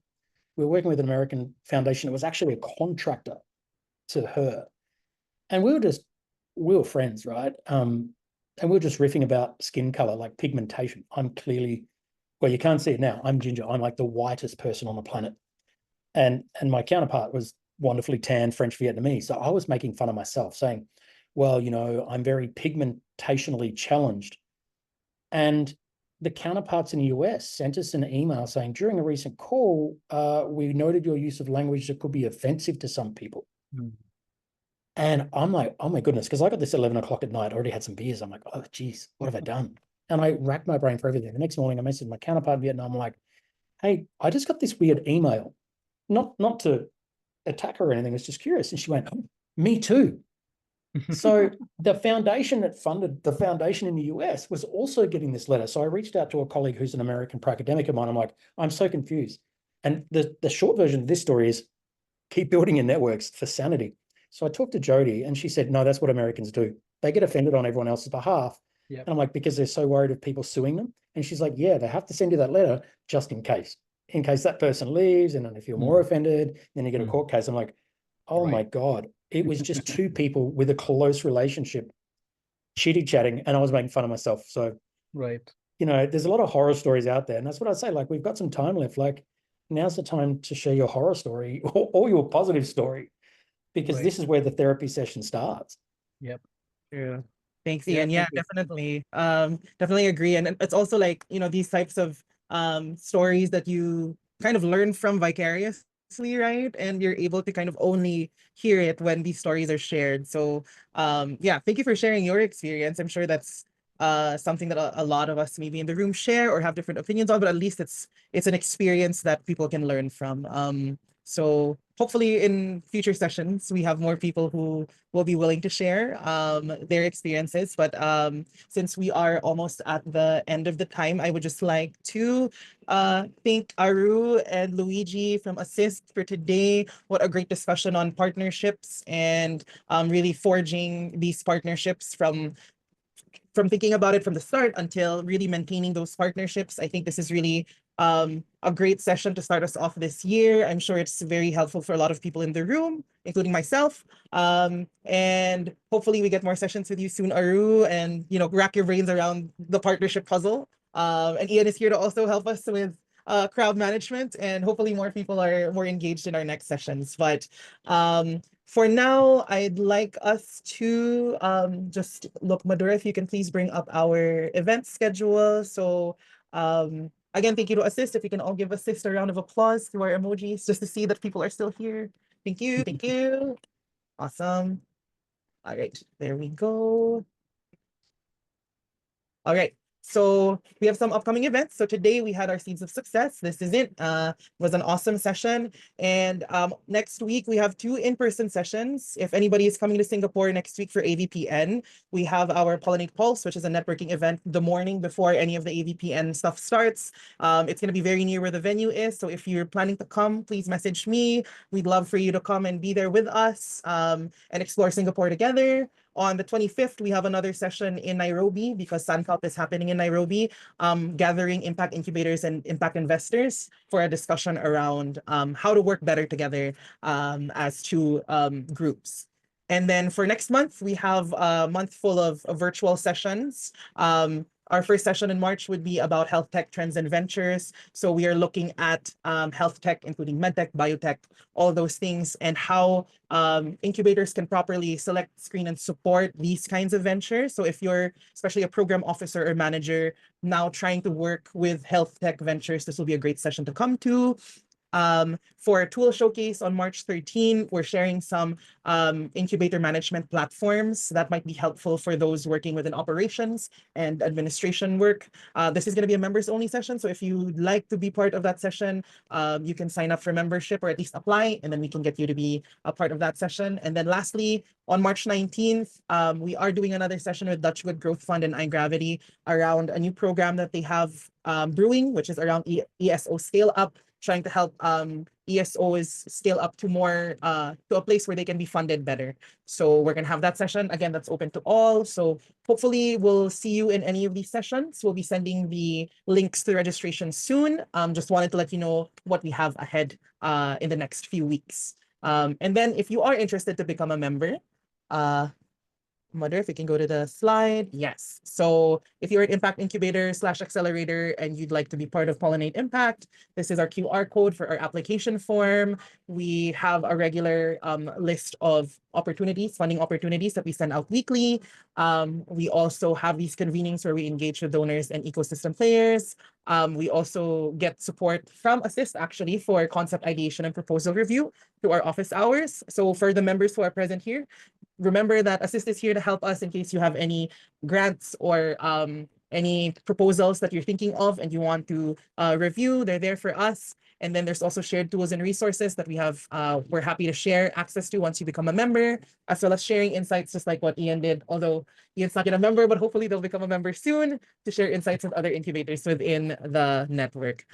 We were working with an American foundation that was actually a contractor to her. And we were friends, right? And we were just riffing about skin color, like pigmentation. Well, you can't see it now. I'm ginger. I'm like the whitest person on the planet. And my counterpart was wonderfully tan French Vietnamese. So I was making fun of myself, saying, well, I'm very pigmentationally challenged. And the counterparts in the US sent us an email saying, during a recent call, we noted your use of language that could be offensive to some people. Mm. And I'm like, oh my goodness, because I got this 11 o'clock at night, I already had some beers. I'm like, oh geez, what have I done? And I racked my brain for everything. The next morning I messaged my counterpart in Vietnam. I'm like, hey, I just got this weird email, not to attack her or anything, I was just curious. And she went, oh, me too. So the foundation that funded the foundation in the US was also getting this letter. So I reached out to a colleague who's an American pro-academic of mine. I'm like, I'm so confused. And the short version of this story is keep building your networks for sanity. So I talked to Jody and she said, no, that's what Americans do. They get offended on everyone else's behalf. Yep. And I'm like, because they're so worried of people suing them. And she's like, yeah, they have to send you that letter just in case that person leaves. And then if you're more offended, then you get a court case. I'm like, oh my God. It was just two people with a close relationship chitty-chatting, and I was making fun of myself. So, Right. there's a lot of horror stories out there. And that's what I say. Like, we've got some time left. Like, now's the time to share your horror story or your positive story, because this is where the therapy session starts. Yep. Yeah. Thanks, Yeah, Ian. Yeah, thank you. definitely. Definitely agree. And it's also like, these types of stories that you kind of learn from vicariously, right? And you're able to kind of only hear it when these stories are shared. So yeah, thank you for sharing your experience. I'm sure that's something that a lot of us maybe in the room share or have different opinions on, but at least it's an experience that people can learn from. So hopefully in future sessions, we have more people who will be willing to share their experiences. But since we are almost at the end of the time, I would just like to thank Aru and Luigi from Assist for today. What a great discussion on partnerships and really forging these partnerships from thinking about it from the start until really maintaining those partnerships. I think this is really a great session to start us off this year. I'm sure it's very helpful for a lot of people in the room, including myself. And hopefully we get more sessions with you soon, Aru, and rack your brains around the partnership puzzle. And Ian is here to also help us with crowd management, and hopefully more people are more engaged in our next sessions. But For now, I'd like us to just look, Madura, if you can please bring up our event schedule. So again, thank you to Assist. If we can all give Assist a round of applause through our emojis just to see that people are still here. Thank you, thank you. Awesome. All right, there we go. All right. So we have some upcoming events. So today we had our Seeds of Success. This is it. Was an awesome session. And next week we have 2 in-person sessions. If anybody is coming to Singapore next week for AVPN, we have our Pollinate Pulse, which is a networking event the morning before any of the AVPN stuff starts. It's going to be very near where the venue is. So if you're planning to come, please message me. We'd love for you to come and be there with us and explore Singapore together. On the 25th, we have another session in Nairobi because SunCup is happening in Nairobi, gathering impact incubators and impact investors for a discussion around how to work better together as 2 groups. And then for next month, we have a month full of virtual sessions. Our first session in March would be about health tech trends and ventures. So we are looking at health tech, including medtech, biotech, all those things, and how incubators can properly select, screen, and support these kinds of ventures. So if you're especially a program officer or manager now trying to work with health tech ventures, this will be a great session to come to. For a tool showcase on March 13, we're sharing some incubator management platforms that might be helpful for those working within operations and administration work. This is going to be a members only session. So if you'd like to be part of that session, you can sign up for membership or at least apply, and then we can get you to be a part of that session. And then lastly, on March 19th, we are doing another session with Dutch Good Growth Fund and iGravity around a new program that they have brewing, which is around ESO Scale Up, trying to help ESOs scale up to more to a place where they can be funded better. So we're gonna have that session. Again, that's open to all. So hopefully we'll see you in any of these sessions. We'll be sending the links to registration soon. Just wanted to let you know what we have ahead in the next few weeks. And then if you are interested to become a member, Mother, if you can go to the slide. Yes. So if you're an Impact Incubator / Accelerator and you'd like to be part of Pollinate Impact, this is our QR code for our application form. We have a regular list of opportunities, funding opportunities that we send out weekly. We also have these convenings where we engage with donors and ecosystem players. We also get support from Assist actually for concept ideation and proposal review through our office hours. So for the members who are present here, remember that Assist is here to help us in case you have any grants or any proposals that you're thinking of and you want to review. They're there for us. And then there's also shared tools and resources that we're happy to share access to once you become a member, as well as sharing insights, just like what Ian did. Although Ian's not yet a member, but hopefully they'll become a member soon to share insights with other incubators within the network.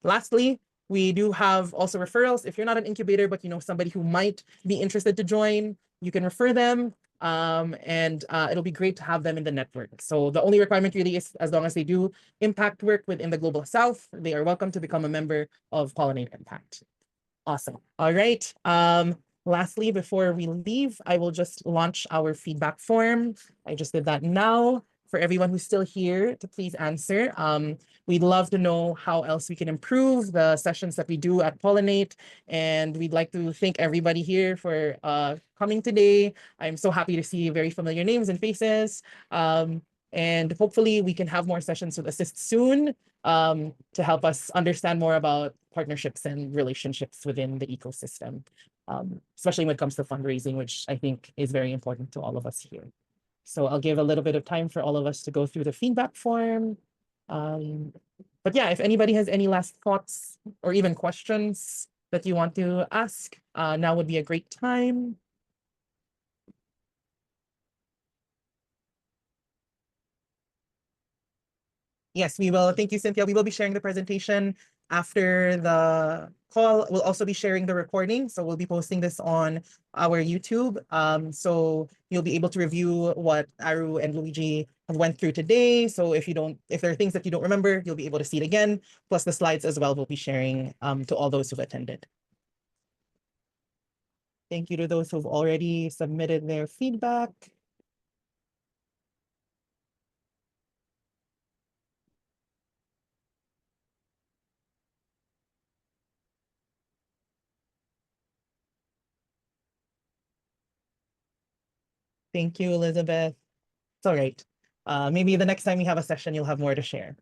Lastly, we do have also referrals. If you're not an incubator, but you know somebody who might be interested to join, you can refer them, and it'll be great to have them in the network. So the only requirement really is as long as they do impact work within the Global South, they are welcome to become a member of Pollinate Impact. Awesome. All right. Lastly, before we leave, I will just launch our feedback form. I just did that now. For everyone who's still here to please answer. We'd love to know how else we can improve the sessions that we do at Pollinate. And we'd like to thank everybody here for coming today. I'm so happy to see very familiar names and faces. And hopefully we can have more sessions with Assist soon to help us understand more about partnerships and relationships within the ecosystem, especially when it comes to fundraising, which I think is very important to all of us here. So I'll give a little bit of time for all of us to go through the feedback form. But yeah, if anybody has any last thoughts or even questions that you want to ask, now would be a great time. Yes, we will. Thank you, Cynthia. We will be sharing the presentation after the call. We'll also be sharing the recording. So we'll be posting this on our YouTube. So you'll be able to review what Aru and Luigi have went through today. So if there are things that you don't remember, you'll be able to see it again. Plus the slides as well, we'll be sharing to all those who've attended. Thank you to those who've already submitted their feedback. Thank you, Elizabeth. It's all right. Maybe the next time we have a session, you'll have more to share.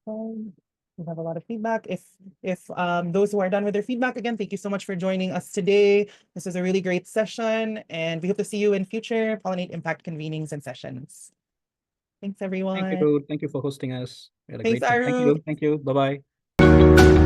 We have a lot of feedback. If those who are done with their feedback, again, thank you so much for joining us today. This was a really great session, and we hope to see you in future Pollinate Impact convenings and sessions. Thanks, everyone. Thank you, Ruth. Thank you for hosting us. We had a Thanks, great time. Thank Aru. you. Thank you. Bye-bye.